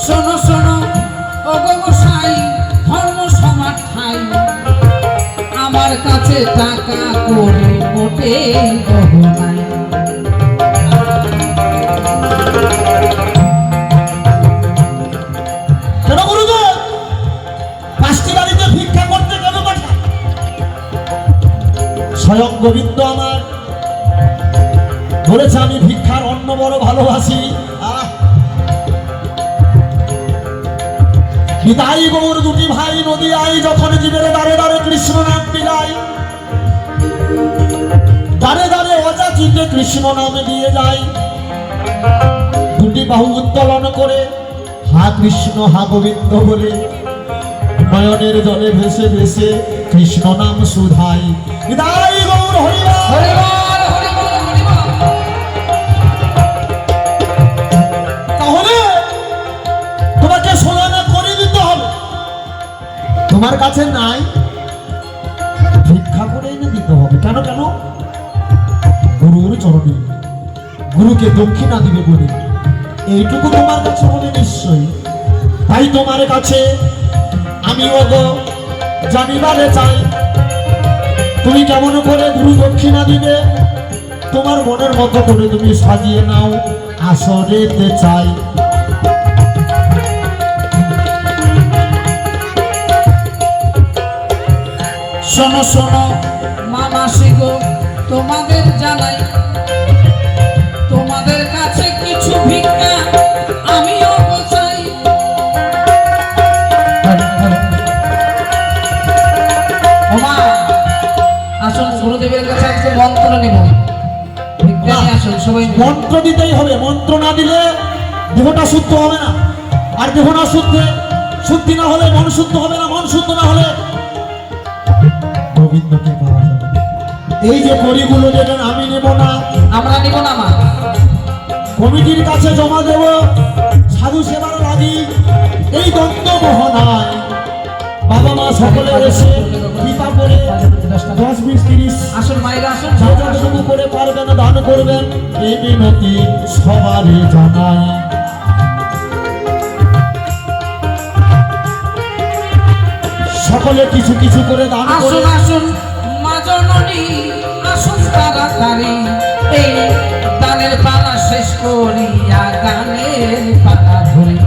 শোনো শোনো ও গো গোসাই, ধর্ম সমাজ খাই, আমার কাছে টাকা করে মোটে বহু নাই। কেন গুরুদেব পাশি বাড়িতে ভিক্ষা করতে কেন পাঠায়? স্বয়ং গোবিন্দ আমার বলেছে আমি ভিক্ষার অন্ন বড় ভালোবাসি। নিতাই গৌর দুটি ভাই নদী আই, যখন জীবের দ্বারে দ্বারে কৃষ্ণ নাম বিলাই, দ্বারে দ্বারে অযাচিতে কৃষ্ণ নামে দিয়ে যায়। দুটি বাহু উত্তোলন করে হা কৃষ্ণ হা গোবিন্দ বলে নয়নের জলে ভেসে ভেসে কৃষ্ণ নাম সুধাই। নিতাই গৌর হরিবল হরিবল হরিবল হরিবল। তাহলে তোমাকে সোনানা করে দিতে হবে। তোমার কাছে নাই, ভিক্ষা করে এনে দিতে হবে। কেন কেন? গুরুর চরণে গুরুকে দক্ষিণা দিবে বলে এইটুকু তোমার কাছে হবে নিশ্চয়ই। তাই তোমার কাছে আমি ওগো জানিবারে চাই, তুমি কেমন করে গুরু দক্ষিণা দিবে তোমার মনের মতো করে তুমি সাজিয়ে নাও, আসরেতে চাই। শোনো শোনো মামাসি গো, তোমাদের জানাই, তোমাদের কাছে কিছু ভিক্ষা আমিও চাই। ওমা আসুন, গুরুদেবের কাছে আজকে মন্ত্র নিব, ভিক্ষা নিয়ে আসুন সবাই মিলে। মন্ত্র দিতেই হবে, মন্ত্র না দিলে দেহটা শুদ্ধ হবে না। আর দেহ না শুদ্ধি না হলে মন শুদ্ধ হবে না, মন শুদ্ধ না হলে গোবিন্দকে পাওয়া যাবে। এই যে কড়িগুলো দেবেন আমি নেব না, আমরা নিব না মা। কমিটির কাছে জমা দেব। সাধু সেবার লাগি এই দন্ত মোহনায় বাবা মা সকলে এসে কৃপা করে 10, 20, 30 আসুন মায়েরা আসুন। যে যতটুকু করে পারবেন দান করবেন, এই মিনতি সবারই জানাই। সকলে কিছু কিছু করে দান করে আসুন আসুন মা জননী আসুন তাড়াতাড়ি, এই দানের পালা শেষ করিয়া গানের পালা ধরি।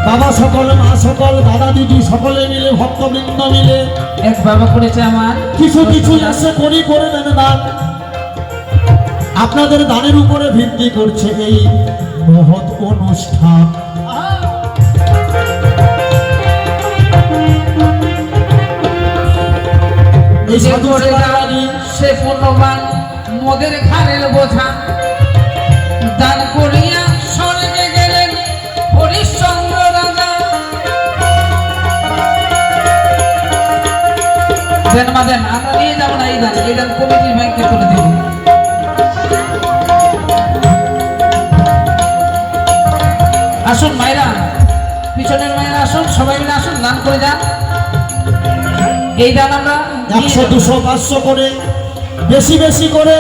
বাবা সকল মা সকল দাদা দিদি সকলে মিলে ভক্তবৃন্দ মিলে এক বাবা করেছে আমার কিছু কিছু এসে করি করে দেন দান। আপনাদের দানের উপরে ভিত্তি করছে এই মহৎ অনুষ্ঠান। এই যে সাধু করে সেবার দাও লাগি সে পুণ্যবান মোদের ঘাড়ের বোঝা, দান করিয়া স্বর্গে গেলেন হরিশ্চন্দ্র রাজা। দেন মা দেন, আমরা নিয়ে যাবো না এই দান, এই দান কমিটির ব্যাংকে করে দেব। আসুন মায়েরা, পিছনের মায়েরা আসুন, সবাই মিলে আসুন, দান করে যান। এই দান আমরা নিয়ে 100, 200, 500 করে বেশি বেশি করে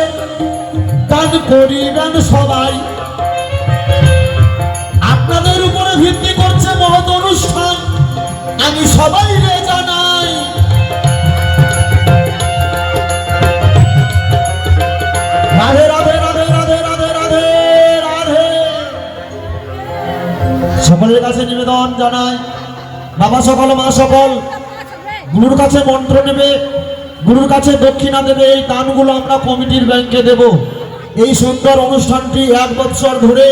দান করিবেন সবাই। আপনাদের উপরে ভিত্তি করছে মহৎ অনুষ্ঠান, আমি সবাই জানাই। রাধে রাধে রাধে রাধে রাধে রাধে রাধে। সকলের কাছে নিবেদন জানাই, বাবা সকল মা সকল গুরুর কাছে মন্ত্র নেবে, গুরুর কাছে দক্ষিণা দেবে। এই দানগুলো আমরা কমিটির ব্যাংকে দেব। এই সুন্দর অনুষ্ঠানটি 1 বছর ধরে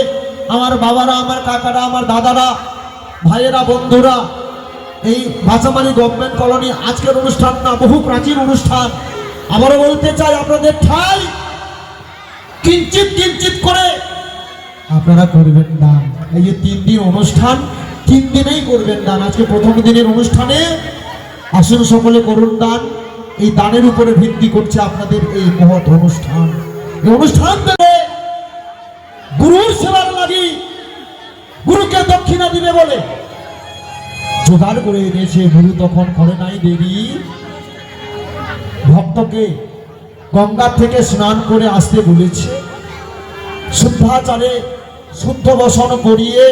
আমার বাবারা, আমার কাকারা, আমার দাদারা, ভাইয়েরা, বন্ধুরা, এই ভাষামারি গভর্নমেন্ট কলোনি আজকের অনুষ্ঠান না, বহু প্রাচীন অনুষ্ঠান। আবারও বলতে চাই, আপনাদের ঠাই কিঞ্চিত কিঞ্চিত করে আপনারা করবেন দান। এই যে 3 দিন অনুষ্ঠান, 3 দিনেই করবেন দান। আজকে প্রথম দিনের অনুষ্ঠানে আসুন সকলে করুন দান। এই দানের উপরে ভিত্তি করছে আপনাদের এই মহৎ অনুষ্ঠান। এই অনুষ্ঠান থেকে গুরুর সেবার লাগি গুরুকে দক্ষিণা দিবে বলে জোগাড় করে এনেছে। গুরু তখন করে নাই দেরি, ভক্তকে গঙ্গা থেকে স্নান করে আসতে বলেছে। শুদ্ধাচারে শুদ্ধ বসন করিয়ে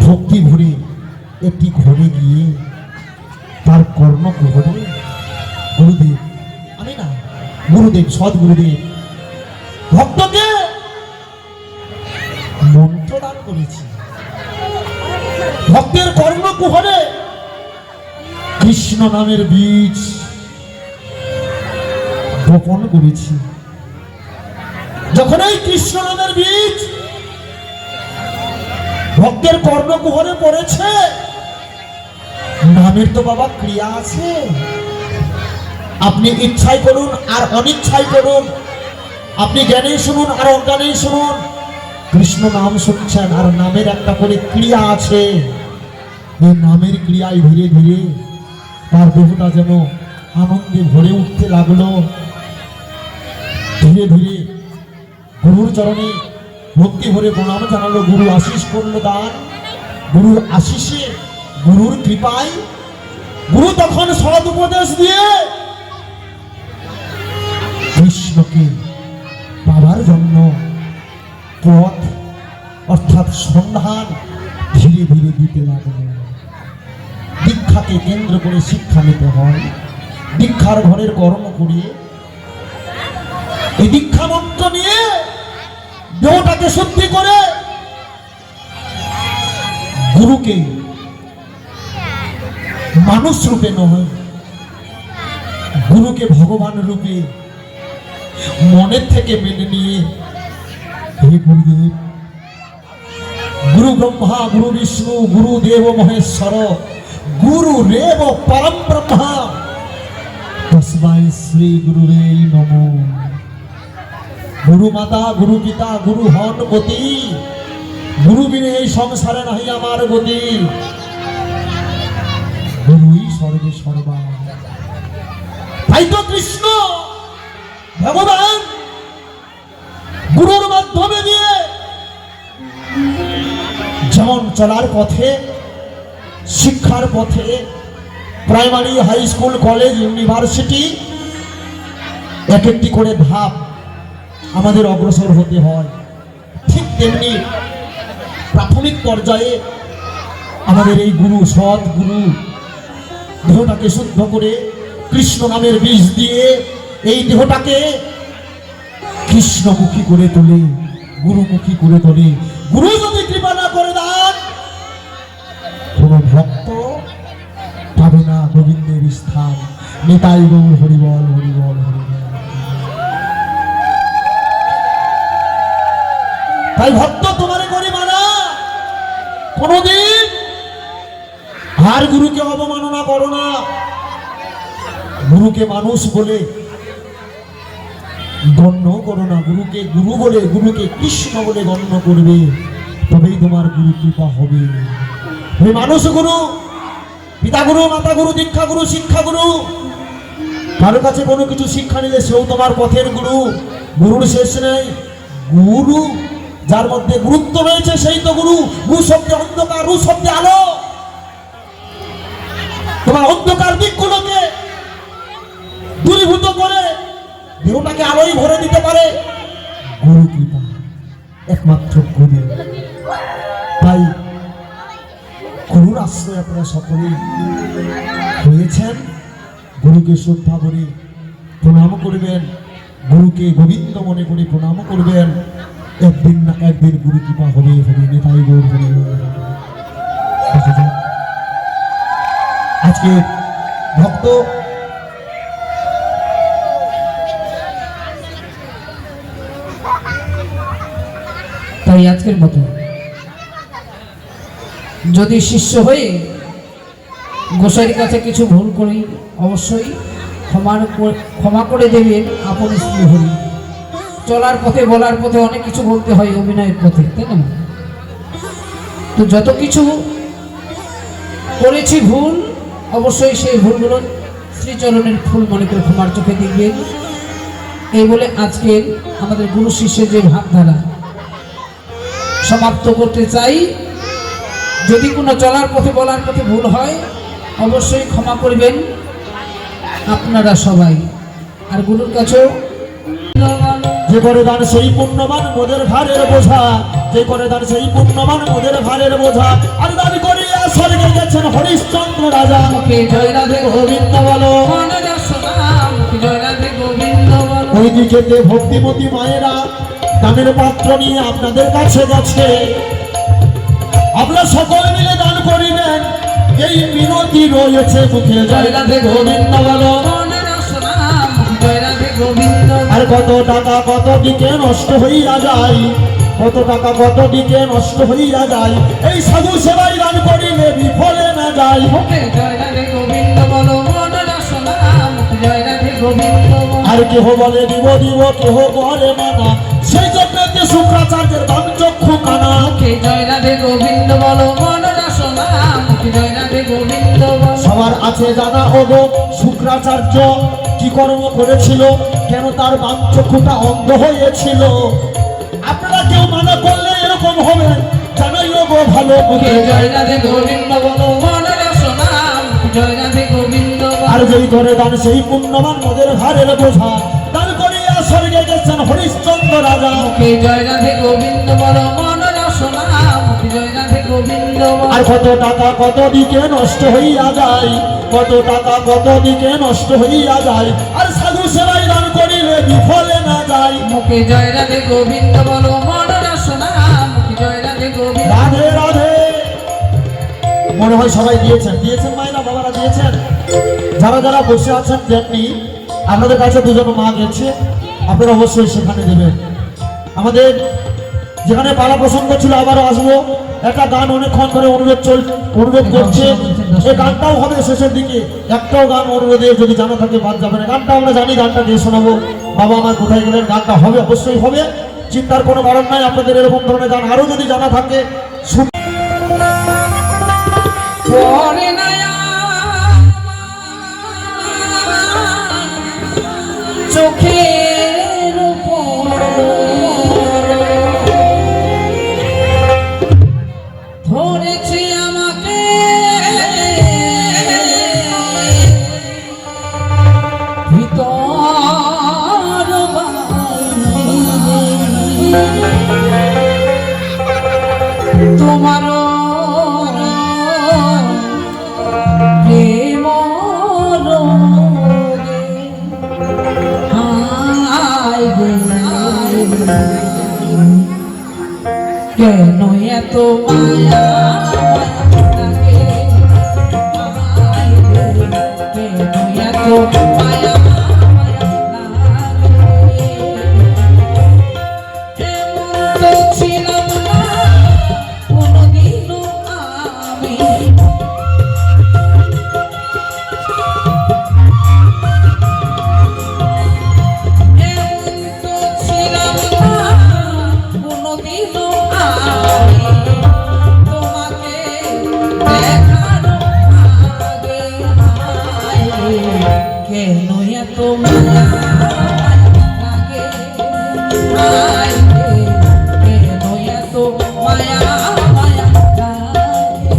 ভক্তি ভরে একটি ঘরে গিয়ে তার কর্ণকুহরে গুরুদেব, আমি না গুরুদেব, সৎ গুরুদেব ভক্তকে মন্ত্র দান করেছি। ভক্তের কর্ণকুহরে কৃষ্ণ নামের বীজ বপন করেছি। যখন এই কৃষ্ণ নামের বীজ ভক্তের কর্ণকুহরে পড়েছে, নামের তো বাবা ক্রিয়া আছে। আপনি ইচ্ছাই করুন আর অনিচ্ছাই করুন, আপনি জ্ঞানেই শুনুন আর অজ্ঞানেই শুনুন, কৃষ্ণ নাম শুনছেন আর নামের একটা করে ক্রিয়া আছে। এই নামের ক্রিয়ায় ধীরে ধীরে তার দেহটা যেন আনন্দে ভরে উঠতে লাগলো। ধীরে ধীরে গুরুর চরণে ভক্তি ভরে প্রণাম জানালো, গুরু আশিস করলো দান। গুরুর আশিসে, গুরুর কৃপায় গুরু তখন সৎ উপদেশ দিয়ে কৃষ্ণকে পাবার জন্য পথ অর্থাৎ সন্ধান ধীরে ধীরে দিতে লাগলো। দীক্ষাকে কেন্দ্র করে শিক্ষা নিতে হয়। দীক্ষার ঘরের কর্ম করিয়ে এই দীক্ষা মন্ত্র নিয়ে দেহটাকে শুদ্ধি করে গুরুকে মানুষ রূপে নয়, গুরুকে ভগবান রূপে মনের থেকে মেনে নিয়ে, হে গুরুদেব, গুরু ব্রহ্মা গুরু বিষ্ণু গুরু দেব মহেশ্বর গুরু রেব পরম ব্রহ্মা তস্মাই শ্রী গুরুরে নমঃ। গুরু মাতা গুরু পিতা গুরু হন গতি, গুরু বিনে এই সংসারে নাহি আমার গতি, গুরুই সর্বে সর্বা। তাই তো কৃষ্ণ ভগবান গুরুর মাধ্যমে দিয়ে যেমন চলার পথে, শিক্ষার পথে, primary, high school, college, university এক একটি করে ধাপ আমাদের অগ্রসর হতে হয়, ঠিক তেমনি প্রাথমিক পর্যায়ে আমাদের এই গুরু, সৎ গুরু দেহটাকে শুদ্ধ করে কৃষ্ণ নামের বীজ দিয়ে এই দেহটাকে কৃষ্ণমুখী করে তোলে, গুরুমুখী করে তোলে। গুরু যদি কৃপা না করে দেন, কোন ভক্ত পাবে না গোবিন্দের স্থান। নিতাই গৌর হরিবল, হরিবল, হরিবল। তাই ভক্ত তোমার করি মানা, কোনদিন আর গুরুকে অবমাননা করো না। গুরুকে মানুষ বলে গণ্য করো না, গুরুকে গুরু বলে, গুরুকে কৃষ্ণ বলে গণ্য করবে, তবেই তোমার গুরু কৃপা হবে। ওই মানুষ গুরু, পিতা গুরু, মাতা গুরু, দীক্ষা গুরু, শিক্ষা গুরু, কারো কাছে কোনো কিছু শিক্ষা নিলে সেও তোমার পথের গুরু। গুরুর শেষ নেই। গুরু যার মধ্যে গুরুত্ব রয়েছে সেই তো গুরু। গু শব্দে অন্ধকার, রু শব্দে আলো। তোমার অন্ধকার দিকগুলোকে দূরীভূত করে দেহটাকে আলোয় ভরে দিতে পারে গুরু কৃপা, একমাত্র গুরু। তাই গুরুর আশ্রয় আপনারা সকলেই হয়েছেন। গুরুকে শ্রদ্ধা করে প্রণাম করবেন, গুরুকে গোবিন্দ মনে করে প্রণাম করবেন। একদিন না একদিন গুরু কৃপা হবে, হবে। নেতাই গৌর হরি। আজকে ভক্ত তাই আজকের মতো যদি শিষ্য হয়ে গোসাইয়ের কাছে কিছু ভুল করি, অবশ্যই ক্ষমা করে দেবেন আপন স্ত্রী হরি। চলার পথে, বলার পথে অনেক কিছু বলতে হয়, অভিনয়ের পথে, তাই না? তো যত কিছু করেছি ভুল, অবশ্যই সেই ভুলগুলো শ্রীচরণের ফুল মনে করে ক্ষমার চোখে দেখবেন। এই বলে আজকের আমাদের গুরু শিষ্যের যে ভাবধারা সমাপ্ত করতে চাই। যদি কোনো চলার পথে, বলার পথে ভুল হয়, অবশ্যই ক্ষমা করবেন আপনারা সবাই। আর গুরুর কাছেও যে করে দান সেই পুণ্যবান মোদের ঘাড়ের বোঝা, যে করে দান সেই পুণ্যবান মোদের ঘাড়ের বোঝা। আর দান করিয়া স্বর্গে গেছেন হরিশ্চন্দ্র রাজা। মুখে জয় রাধে গোবিন্দ বলো, মনের সোনাম, মুখে জয় রাধে গোবিন্দ বলো। ওই দিকেতে ভক্তিমতী মায়েরা দানের পাত্র নিয়ে আপনাদের কাছে গেছে। আপনারা সকলে মিলে দান করিবেন, এই মিনতি রয়েছে। মুখে জয় রাধে গোবিন্দ বলো, মনের সোনাম, মুখে জয় রাধে গোবিন্দ বলো। আর কত টাকা কত দিকে নষ্ট হইয়া যায়, কত টাকা কত দিকে নষ্ট হইয়া যায়, এই সাধু সেবাই দান করিলে বিফলে না যায়। মুখে জয় রাধে গোবিন্দ বলো, মনের সোনাম, মুখে জয় রাধে গোবিন্দ বলো। আর কেহ বলে দিব দিব, কেহ করে মানা, সেই জন্য শুক্রাচার্যের বাম চক্ষু কানা। মুখে জয় রাধে গোবিন্দ বলো, মনের সোনাম, মুখে জয় রাধে গোবিন্দ বলো। সবার আছে জানা ওগো শুক্রাচার্য কি কর্ম করেছিল, কেন তার বাম চক্ষুটা অন্ধ হয়েছিল। আপনারা কেউ মানা করলে এরকম হবে, জানাই ওগো ভালো। মুখে জয় রাধে গোবিন্দ বলো, মনের সোনাম, মুখে জয় রাধে গোবিন্দ বলো। আর যেই করে দান সেই পুণ্যবান মোদের ঘাড়ের বোঝা, দান করিয়া স্বর্গে গেছেন হরিশ্চন্দ্র রাজা। মুখে জয় রাধে গোবিন্দ বলো, মনের সোনাম, মুখে জয় রাধে গোবিন্দ বলো। আর কত টাকা কত দিকে নষ্ট হইয়া যায়, কত টাকা কত দিকে নষ্ট হইয়া যায়, আর সাধু সেবাই দান করিলে বিফলে না যায়। মুখে জয় রাধে গোবিন্দ বলো, মনের সোনাম, মুখে জয় রাধে গোবিন্দ। রাধে রাধে। মনে হয় সবাই দিয়েছেন, দিয়েছেন মায়েরা, বাবারা দিয়েছেন। যারা যারা বসে আছেন তেমনি আপনাদের কাছে দুজন মা গেছে, আপনারা অবশ্যই সেখানে দেবেন। আমাদের যেখানে পালা প্রসঙ্গ ছিল, আবারও আসবো। একটা গান অনেকক্ষণ ধরে অনুরোধ করছে, এই গানটাও হবে শেষের দিকে। একটাও গান অনুরোধে যদি জানা থাকে বাদ যাবে না। গানটা আমরা জানি, গানটা দিয়ে শোনাবো। বাবা আমার কোথায় গেলেন গানটা হবে, অবশ্যই হবে। চিন্তার কোনো কারণ নাই। আপনাদের এরকম ধরনের গান আরো যদি জানা থাকে পরে না চোখের উপর ধরেছে আমাকে ভিতর তোমারও প্রেম রোগে হায় রে কেন এত মায়া লাগে হায় রে কেন এত মায়া লাগে এমন তো ছিলাম না কোনদিনও আমি কেন এত মায়া লাগে হায় রে কেন এত মায়া মায়া লাগে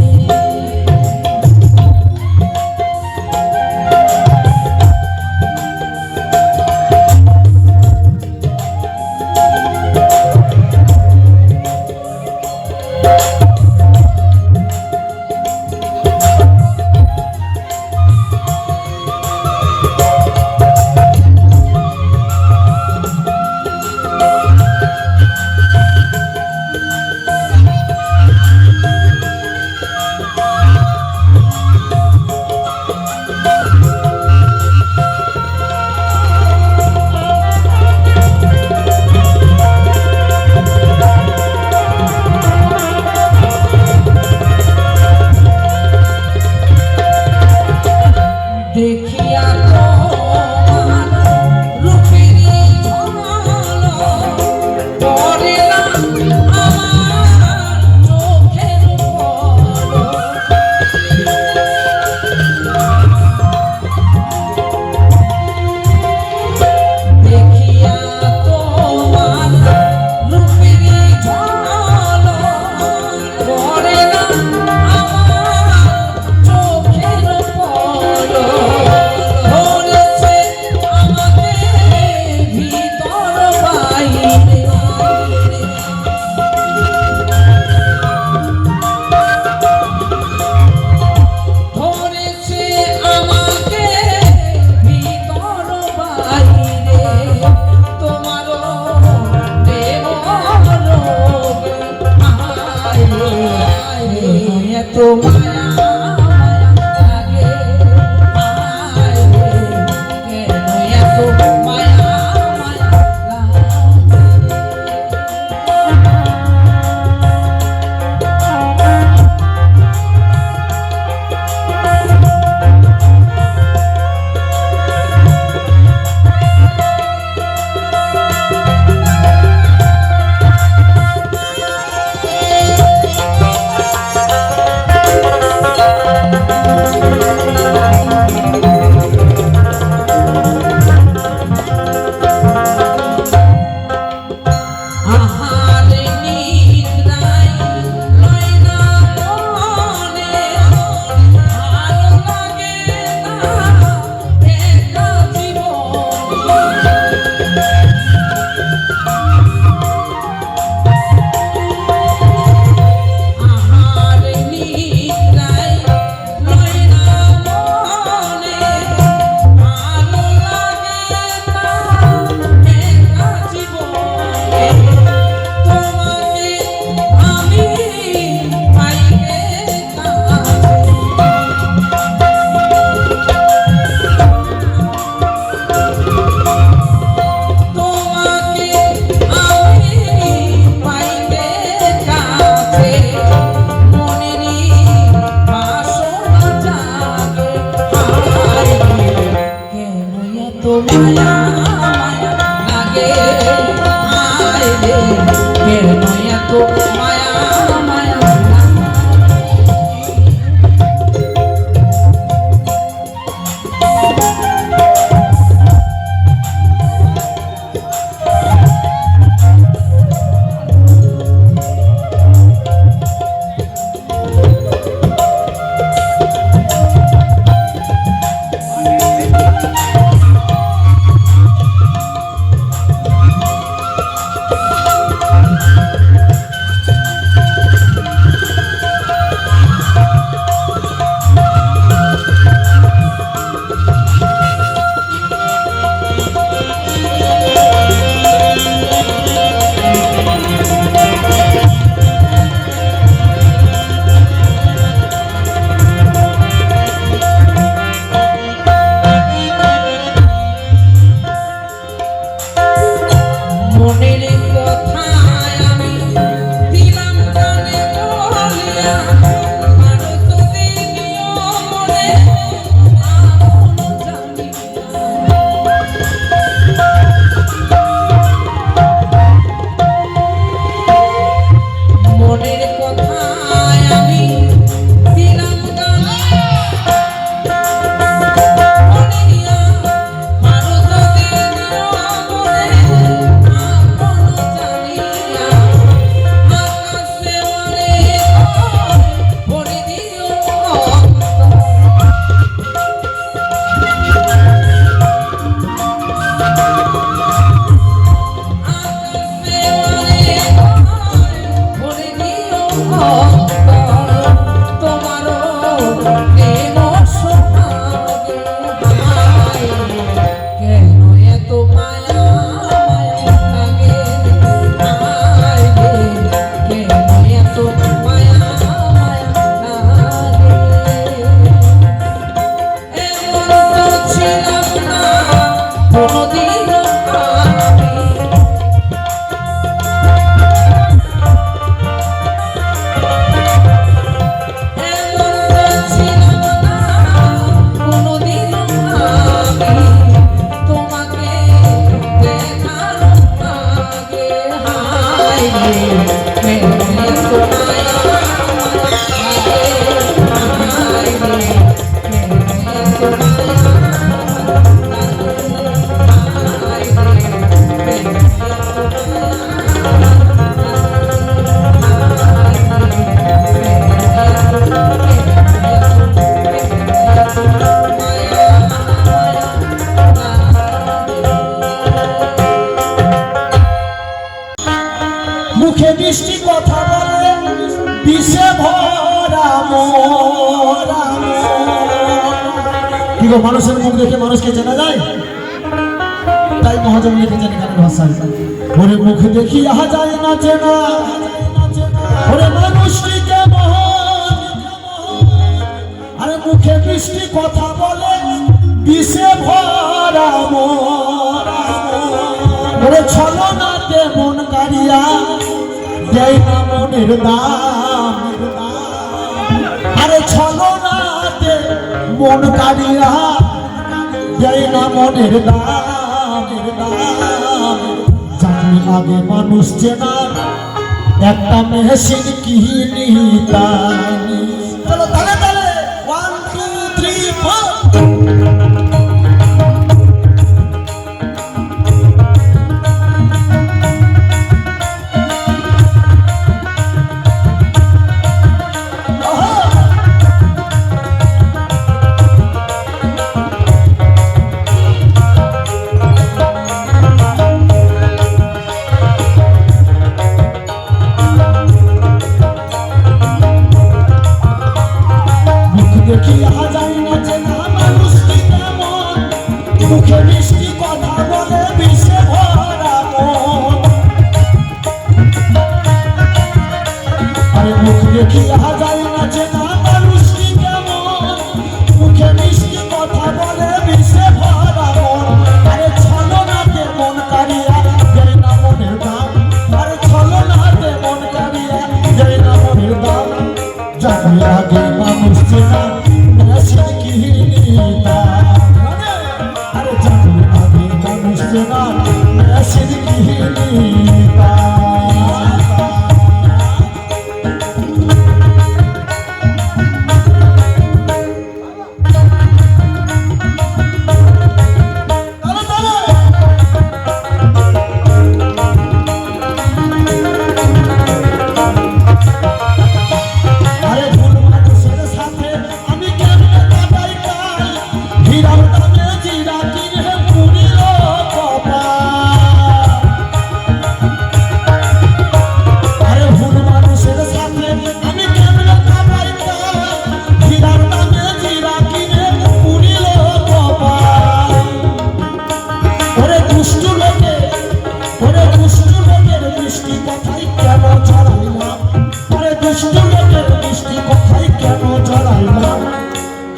দেখিয়া তোমার রূপেরই ঝলক পড়ে না আমার চোখের পলক দেখিয়া তোমার রূপেরই ঝলক পড়ে না আমার চোখের পলক ধরেছে আমাকে ভিতর বাইরে ধরেছে আমাকে ভিতর বাইরে তোমারও দেব রোগে হায় রে এত মায়া মায়া লাগে হায় রে কেন এত মায়া মায়া আহারে নিদ্রায় লয় না মনে ভালো লাগে না একা জীবনে আহারে নিদ্রায় লয় না মনে ভালো লাগে না একা জীবনে তোমাকে আমি পাইলে তোমাকে আমি পাইলে কাছে মনেরই বাসনা জাগে হায় রে কেন এত মায়া মায়া লাগে হায় রে এত মায়া মায়া মুখে মিষ্টি কথা বলে বিষে ভরা মোরা কি গো, মানুষের মুখ দেখে মানুষকে চেনা যায়? তাই মহাজন লিখেছেন গানের ভাষায়, ওরে মুখ দেখি আহা যায় না চেনা, ওরে মানুষটি কেমন, আরে মুখে মিষ্টি কথা বলে বিষে ভরা মোরা, ওরে ছলনাতে মন কারিয়া দেয় না মনের দাম, আরে ছলনাতে মন কারিয়া দেয় না মনের দাম। জানি আগে মানুষ চেনা একটা মেশিন কিনি তাই। চলো তালে তালে 1 2 3 4। মুখে মিষ্টি কথা বলে বিষে ভরা মন, আরে মুখ দেখিয়া যায় না চেনা মানুষটি কেমন, মুখে মিষ্টি কথা বলে বিষে ভরা মন, আরে ছলনাতে মন কারিয়া দেয় না মনের দাম, আরে ছলনাতে মন কারিয়া দেয় না মনের দাম। জানি আগে মানুষ চেনা মেশিন কিনি তাই, আরে জানি আগে মানুষ চেনা মেশিন কিনি তাই।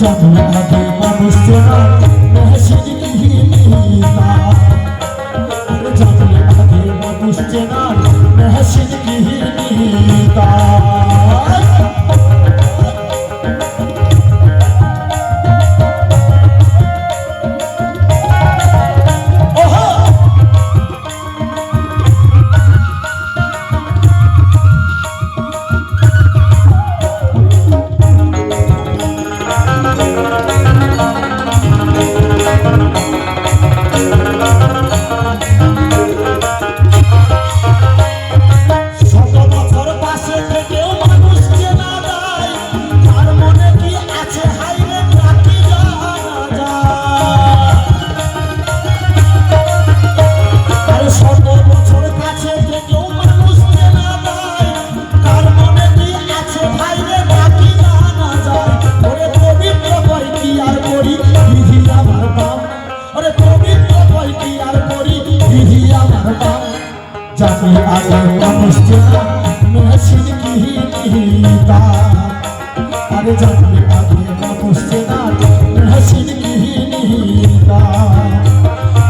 जन्म आगे मनुष्य महसिन की नीता जन्म आगे मनुष्य महसिन की नीता जाने आगे मनुष्य महसिन की नीता अरे जाने आगे मनुष्य महसिन की नीता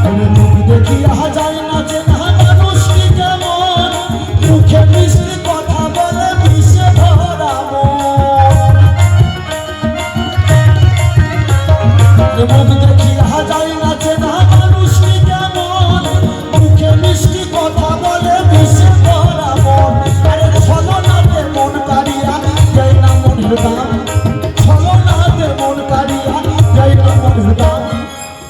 अरे मुख देखिया যায় না যে না মানুষ কি কেমন মুখে মিষ্টি কথা বলে মিশে ভরা মন মুখ দেখিয়া যায় না যে না মানুষ কি কেমন মুখে মিষ্টি কথা বলে মিশে ভরা মন আরে ছলনাতে মন কারিয়া যায় না মনের দাম ছলনাতে মন কারিয়া যায় না মনের দাম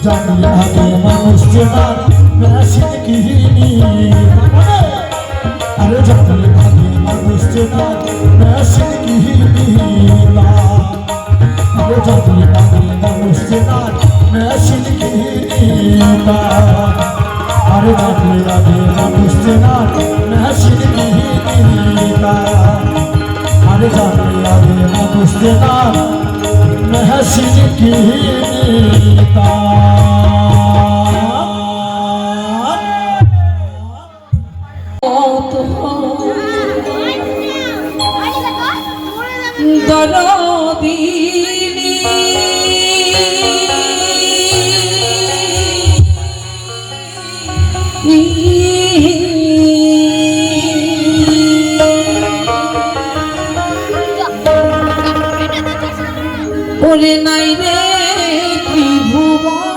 জানি আগে মানুষ চেনা মেশিন কি নীতা अरे जाने आगे मनुष्य महसिन की नीता अरे जाने आगे मनुष्य महसिन की नीता अरे जाने आगे मनुष्य महसिन की नीता अरे जाने आगे मनुष्य महसिन की नीता দরদিনী ওরে নাই রে ত্রিভুবন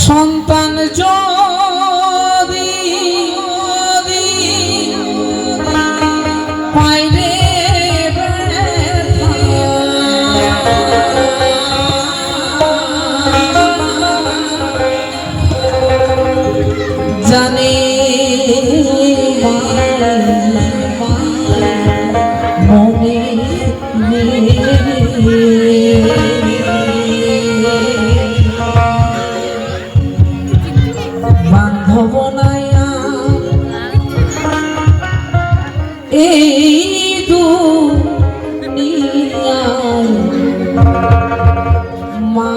সন্তান যদি পাইলে জানে মনে বান্ধব নায়া এই দুনিয়ায় মা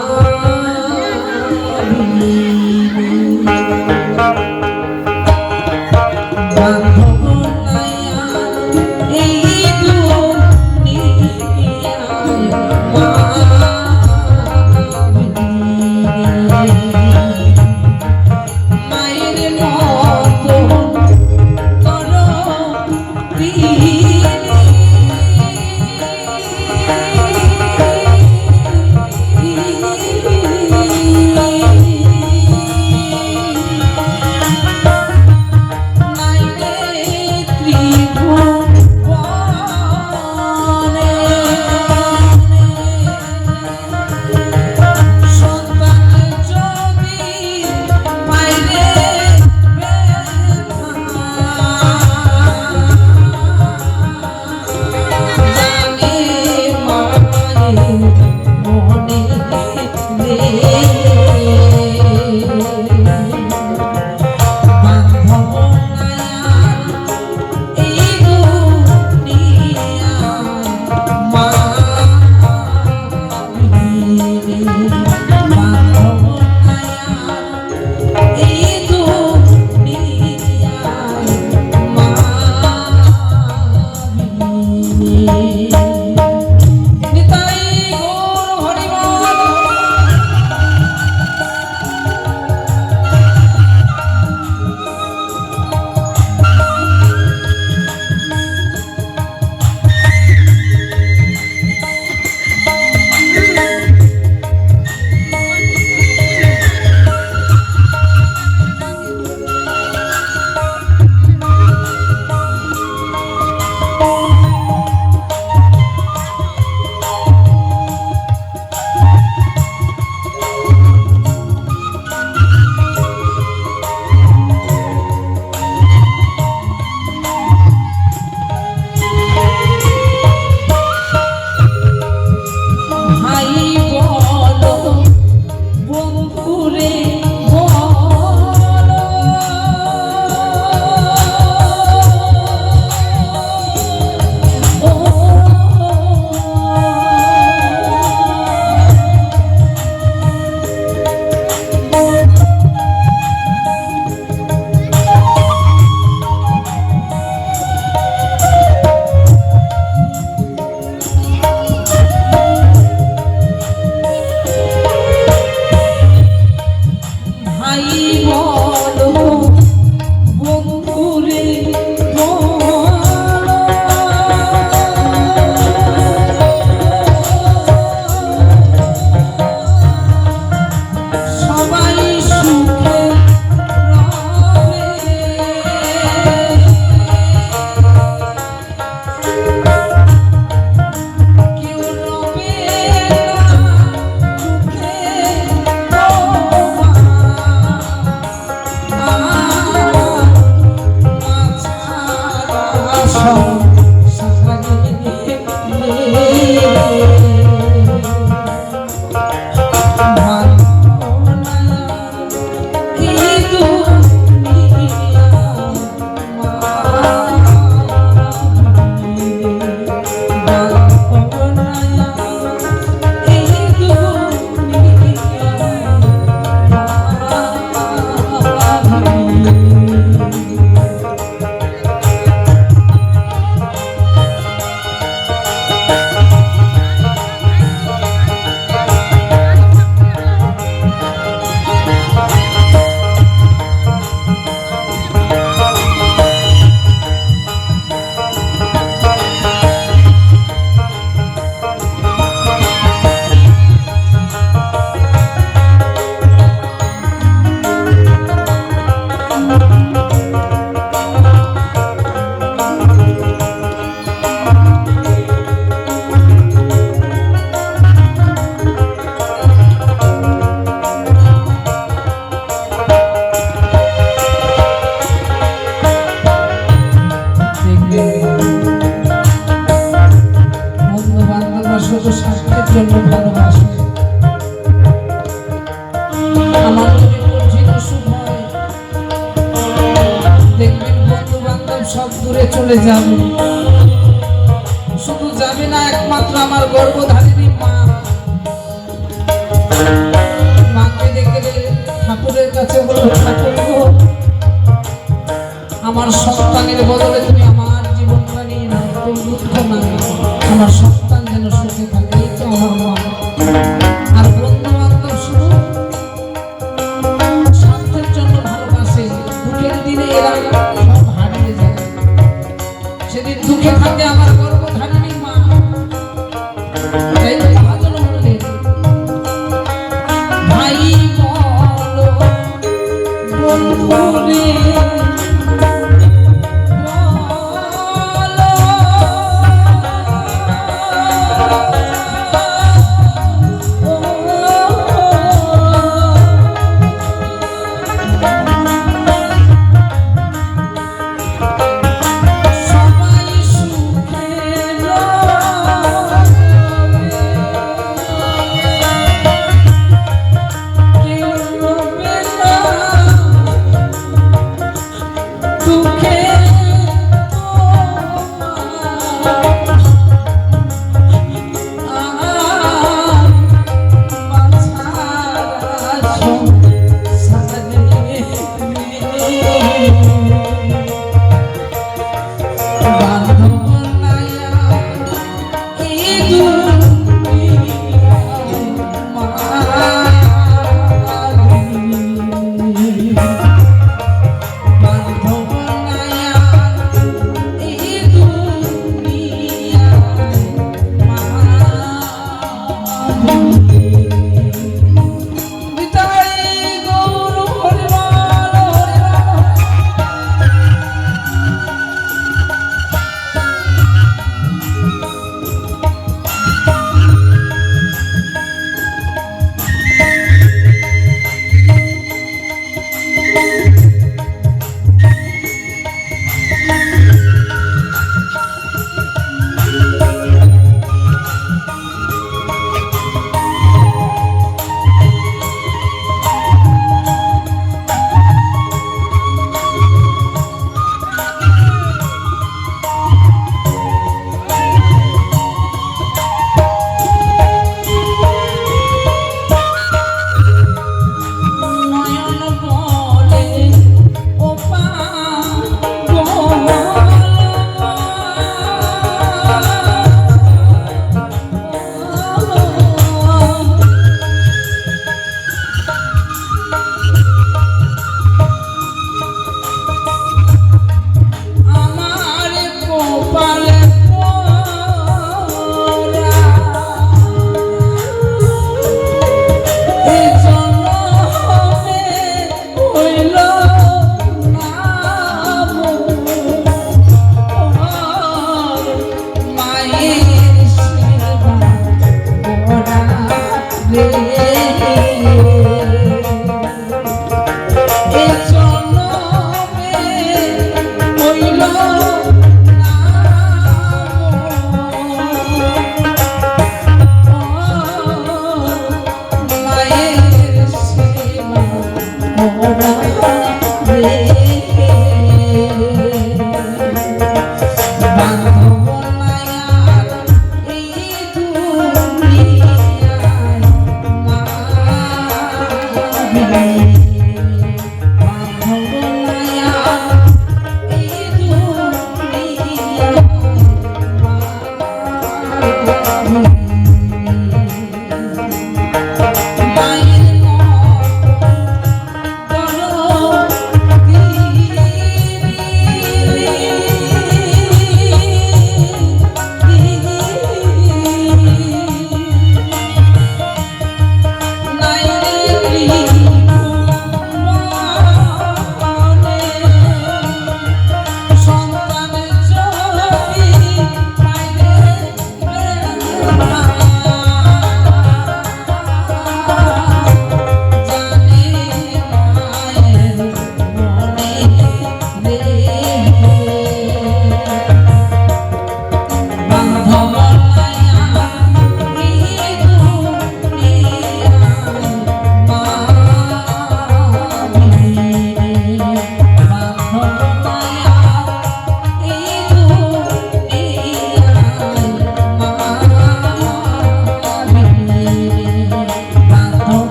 বান্ধব নায়া এই দুনিয়ায় মা মায়ের মতো করো জন্য ভালোবাসে। আমার যদি কঠিন অসুখ হয়, দেখবেন বন্ধু বান্ধব সব দূরে চলে যাবে, শুধু যাবে না একমাত্র আমার গর্ভধারিণী মা। মাকে দেখে ঠাকুরের কাছে বলবো, ঠাকুর গো, আমার সন্তানের বদলে তুমি আমার জীবনটা নিয়ে নাও, তুমি দুঃখ না, আমার সন্তান যেন সুখে থাকে, এই তো আমার মা। আর বন্ধু বান্ধব শুধু স্বার্থের জন্য ভালোবাসে, দুঃখের দিনে এরা সব হারিয়ে যায়। সেদিন দুঃখে থাকে আমার গর্ভধারিণী মা। তাই তো মহাজন বললেন, ভাই বলো বন্ধু রে,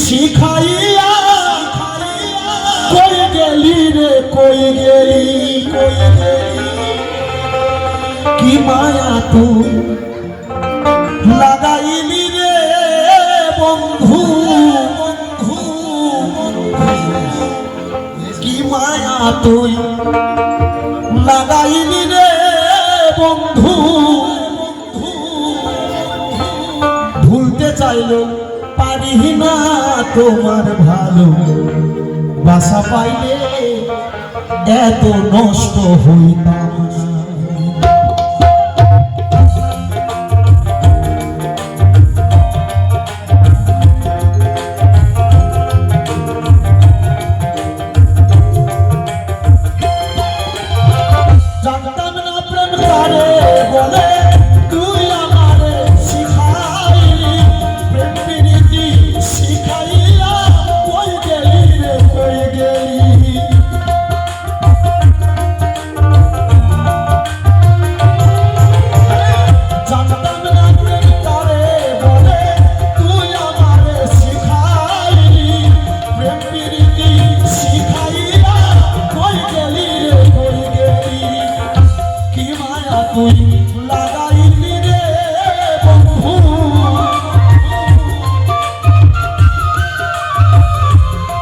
শিখাইয়া কই গেলি রে কই গেলি কি মায়া তুই লাগাইলি রে বন্ধু কি মায়া তুই লাগাইলি রে বন্ধু ভুলতে চাইলো পারি না তোমার ভালো বাসা পাইলে এত নষ্ট হইতাম জানতাম না প্রেম কারে বলে তুই আমারে শিখাইলি প্রেম প্রীতি শিখাইয়া কই গেলি রে কই গেলি জানতাম না প্রেম কারে বলে তুই আমারে শিখাইলি প্রেম প্রীতি শিখাইয়া কই গেলি রে কই গেলি কি মায়া তুই লাগাইলি রে বন্ধু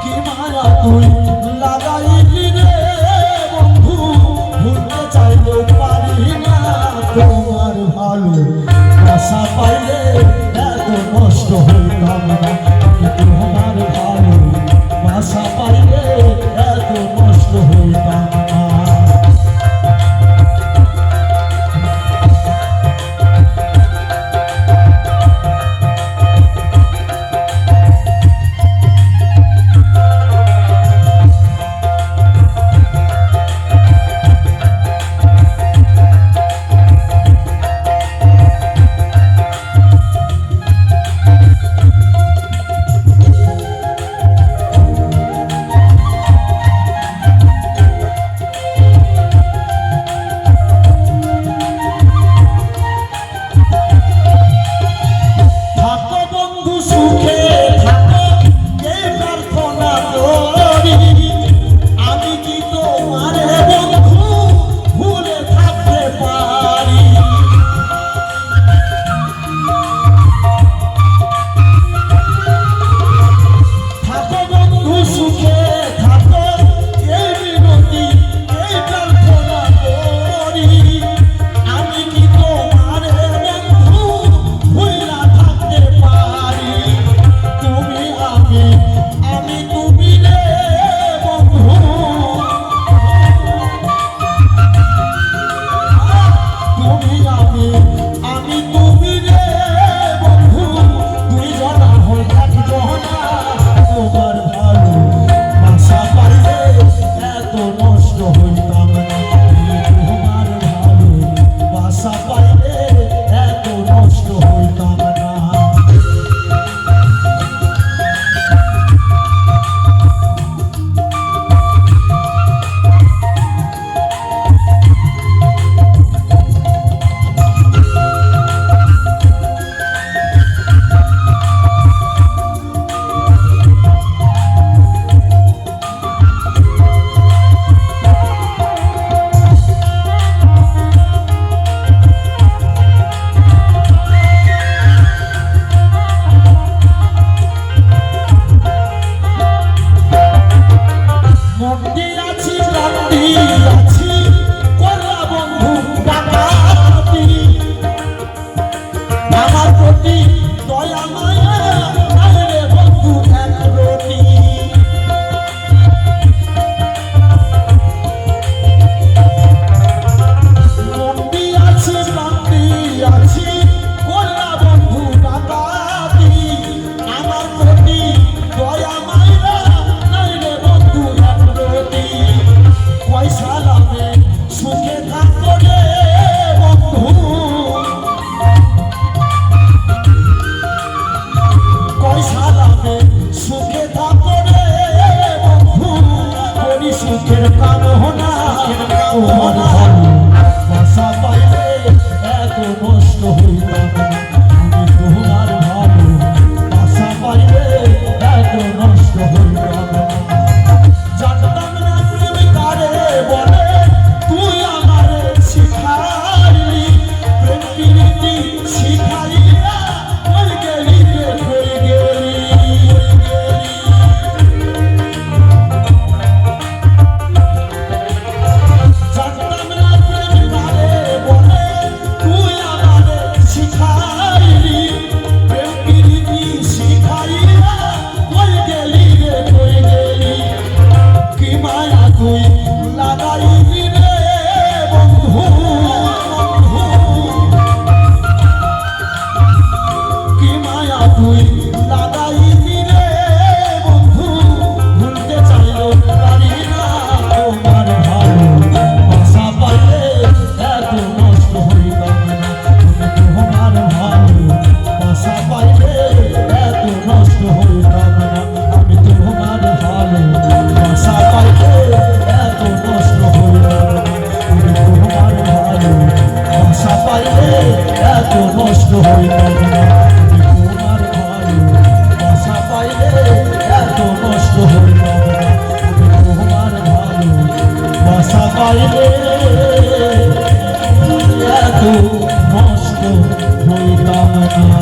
কি মায়া তুই লাগাইলি রে বন্ধু ভুলতে চাইলেও পারি না তোমার ভালো আশা পাইলে এত নষ্ট হইতাম না তোমার ভালো আশা পাইলে এত নষ্ট হইতাম না থাকো বন্ধু সুখে থাকো এই প্রার্থনা করি আমি কি তোমার বন্ধু ভুলে থাকতে পারি থাকো বন্ধু সুখে থাকো এই বিনতি এই প্রার্থনা করি আমি কি তোমার বন্ধু ভুলা থাকতে পারি তুমি আমি তুমি রে বন্ধু তুমি আমি তুমি রে বন্ধু দুই জনা হয়ে থাকবো না তোমার ভালো বাসা পাইলে এত নষ্ট হইতাম না তোমার ভালো বাসা পাইলে এত নষ্ট হইতাম না মন্দি আছি মন্দি আছি করলা বন্ধু ডাকাতি আমার প্রতি দয়া মায়া নাই রে বন্ধু এক রতি মন্দি আছি করলা বন্ধু ডাকাতি আমার প্রতি দয়া মায়া নাই রে বন্ধু এক রতি পয়সা লাভে সুখে থাকো রে বন্ধু পয়সা লাভে সুখে থাকো রে বন্ধু করি সুখের কামনা তোমার ভালো বাসা পাইলে এত নষ্ট হইতাম না আমি তোমার ভালো বাসা পাইলে এত নষ্ট হইতাম না।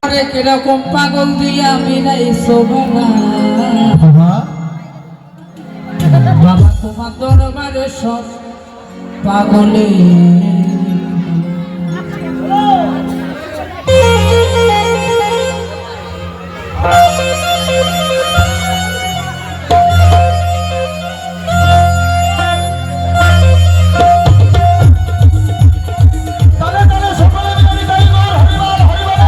আরে কিরকম পাগল দিয়া মিলাই শোভনা বাবা তোমার দরবারে সব পাগলে তালে তালে সকলে মিলে গাই গো হরিবল হরিবল।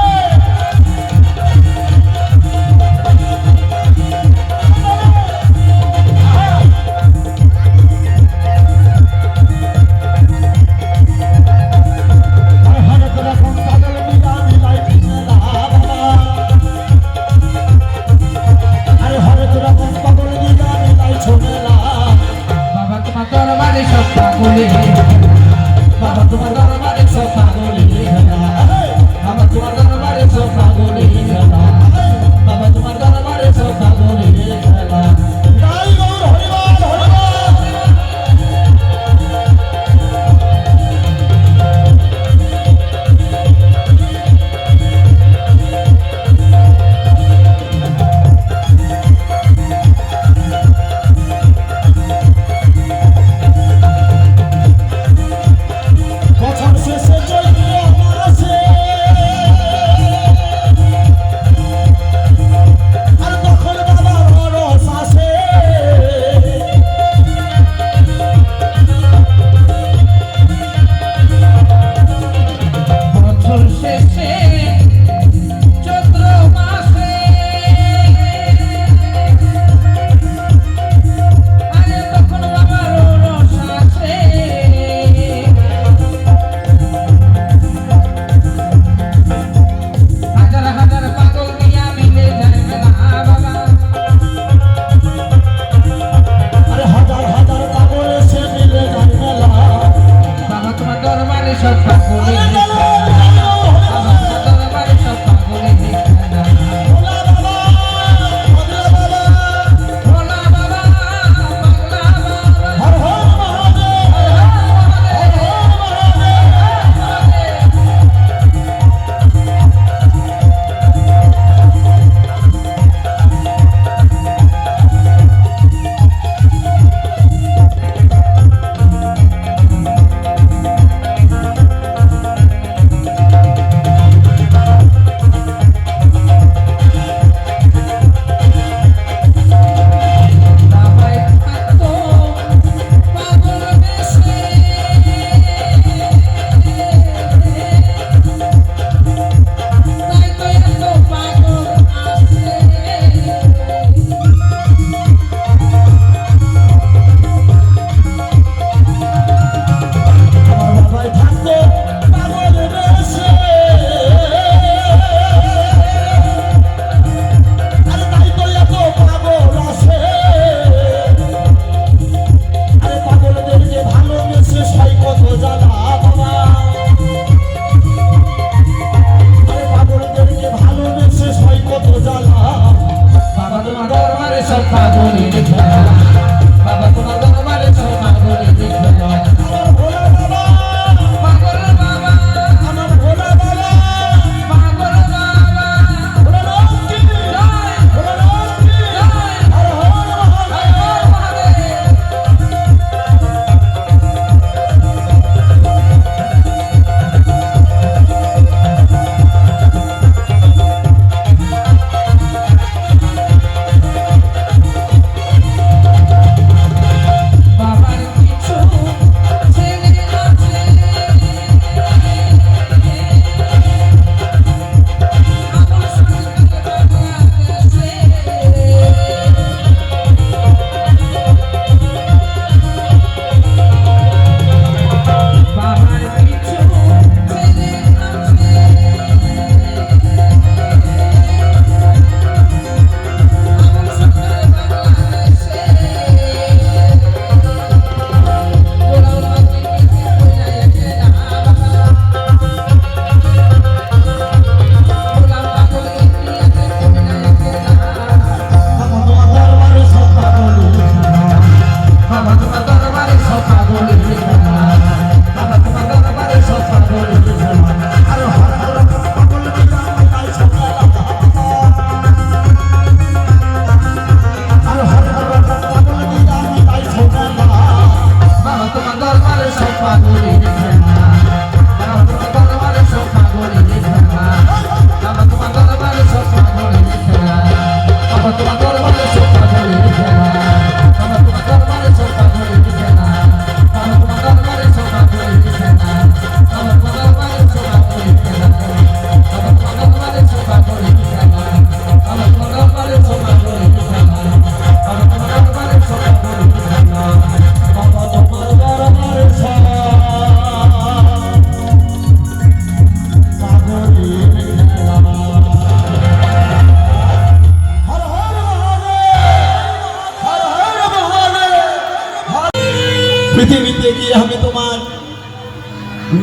পৃথিবীতে গিয়ে আমি তোমার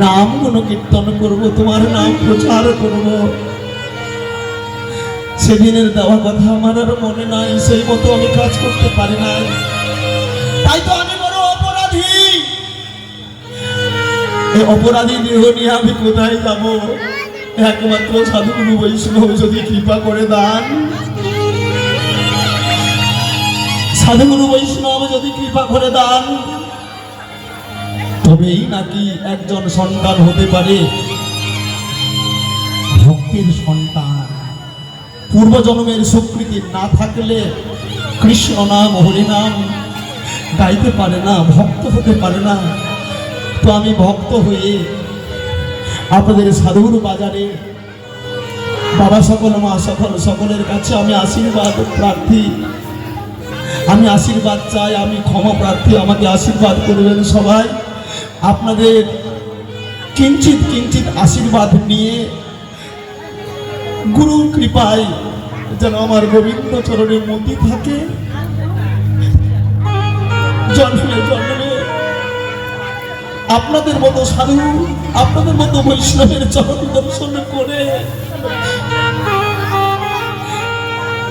নাম গুণ কীর্তন করব, তোমার নাম প্রচার করব। সেদিনের দেওয়া কথা আমার আর মনে নাই, সেই মতো আমি কাজ করতে পারি নাই, তাই তো আমি বড় অপরাধী। এই অপরাধী দেহ নিয়ে আমি কোথায় যাব? একমাত্র সাধুগুরু বৈষ্ণব যদি কৃপা করে দান, সাধুগুরু বৈষ্ণব যদি কৃপা করে দান, তবেই নাকি একজন সন্তান হতে পারে ভক্তির সন্তান। পূর্বজন্মের স্বীকৃতি না থাকলে কৃষ্ণ নাম হরি নাম গাইতে পারে না, ভক্ত হতে পারে না। তো আমি ভক্ত হয়ে আপনাদের সাধুগুরু বাজারে বাবা সকল মা সকল সকলের কাছে আমি আশীর্বাদ প্রার্থী, আমি আশীর্বাদ চাই, আমি ক্ষমা প্রার্থী। আমাকে আশীর্বাদ করবেন সবাই। আপনাদের কিঞ্চিত কিঞ্চিত আশীর্বাদ নিয়ে গুরুর কৃপায় যেন আমার গোবিন্দ চরণে মতি থাকে, জন্মে জন্মে আপনাদের মতো সাধু, আপনাদের মতো বৈষ্ণবের চরণ দর্শন করে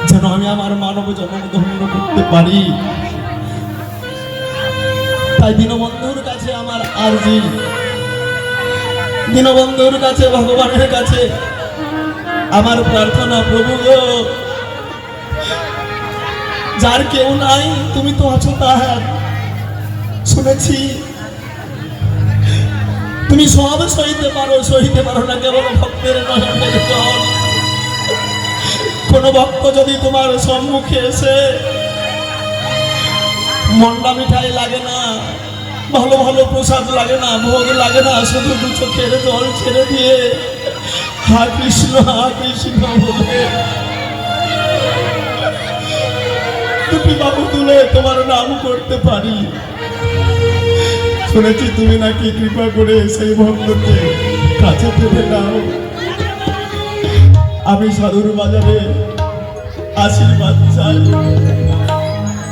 যেন আমি আমার মানব জন্ম ধন্য করতে পারি। তাই দীনবন্ধুর কাছে আমার আরজি, দীনবন্ধুর কাছে, ভগবানের কাছে আমার প্রার্থনা, প্রভু গো, যার কেউ নাই তুমি তো আছো তাহার। শুনেছি তুমি সব সইতে পারো না কেবল ভক্তের নয়নের জল। কোন ভক্ত যদি তোমার সম্মুখে এসে মন্ডা মিঠাই লাগে না, ভালো ভালো প্রসাদ লাগে না, ভোগ লাগে না, শুধু দু চোখের জল ছেড়ে দিয়ে হা কৃষ্ণ বলে দুটি বাবু তুলে তোমার নাম করতে পারি। শুনেছি তুমি নাকি কৃপা করে সেই ভক্তকে কাছে টেনে নাও। আমি সাধুর বাজারে আশীর্বাদ চাই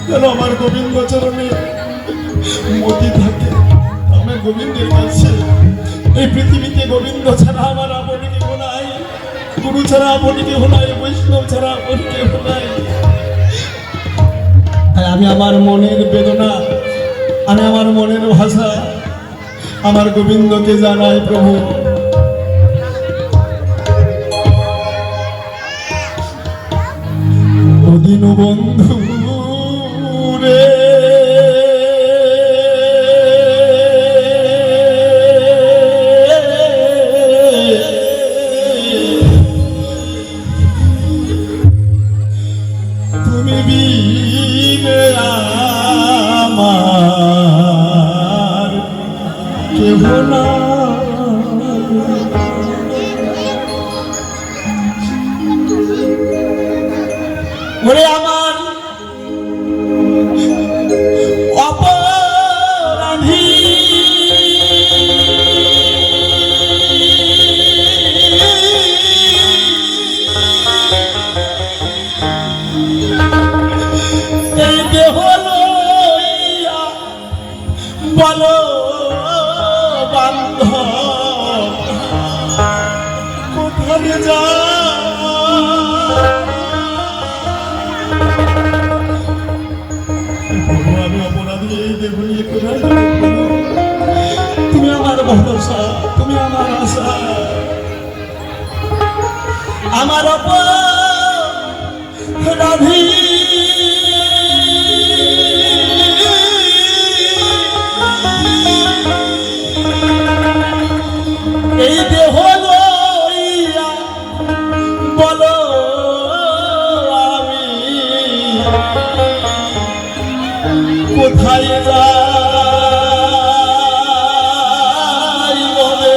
যেন আমার গোবিন্দ চরণে মতি থাকে। আমার গোবিন্দের কাছে এই পৃথিবীতে গোবিন্দ ছাড়া আমার আপন কেহ নাই, গুরু ছাড়া আপন কেহ নাই, বৈষ্ণব ছাড়া আপন কেহ নাই। তাই আমি আমার মনের বেদনা, আমি আমার মনের ভাষা আমার গোবিন্দকে জানাই। প্রভু দীন বন্ধু রে, তুমি বিনে আমার কেহ না। ওরে আমার অপরাধী, এই দেহ লইয়া বলো বান্ধব কোথায় যা। আমি অপরাধী, এই দেহ নিয়ে কোথায় যাব? তুমি আমার ভরসা, তুমি আমার আশা, আমার অপরাধী। এই দেহ লইয়া বলো আমি কোথায় যাই বলে।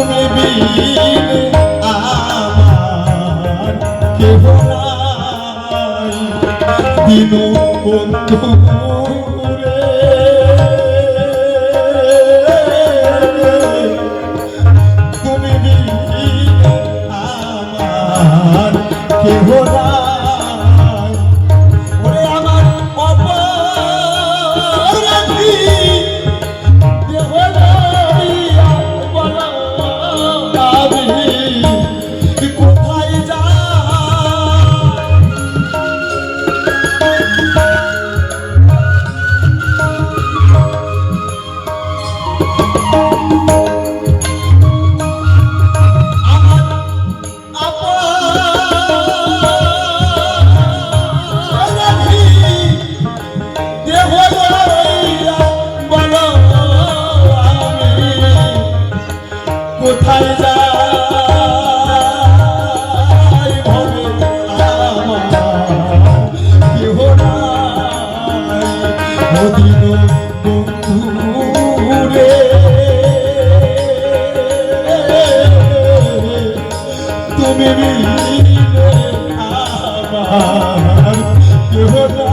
তুমি বিনে আমার কেহ নাই দিন বন্ধু রে তুমি বিনে আমার কেহ নাই ওরে আমার অপরাধী দেহ লইয়া বলো আমি কোথায় যাই কোথায় যাই ভবে আমার কেহ নাই অদিন বন্ধু রে তুমি বিনে আমার কেহ নাই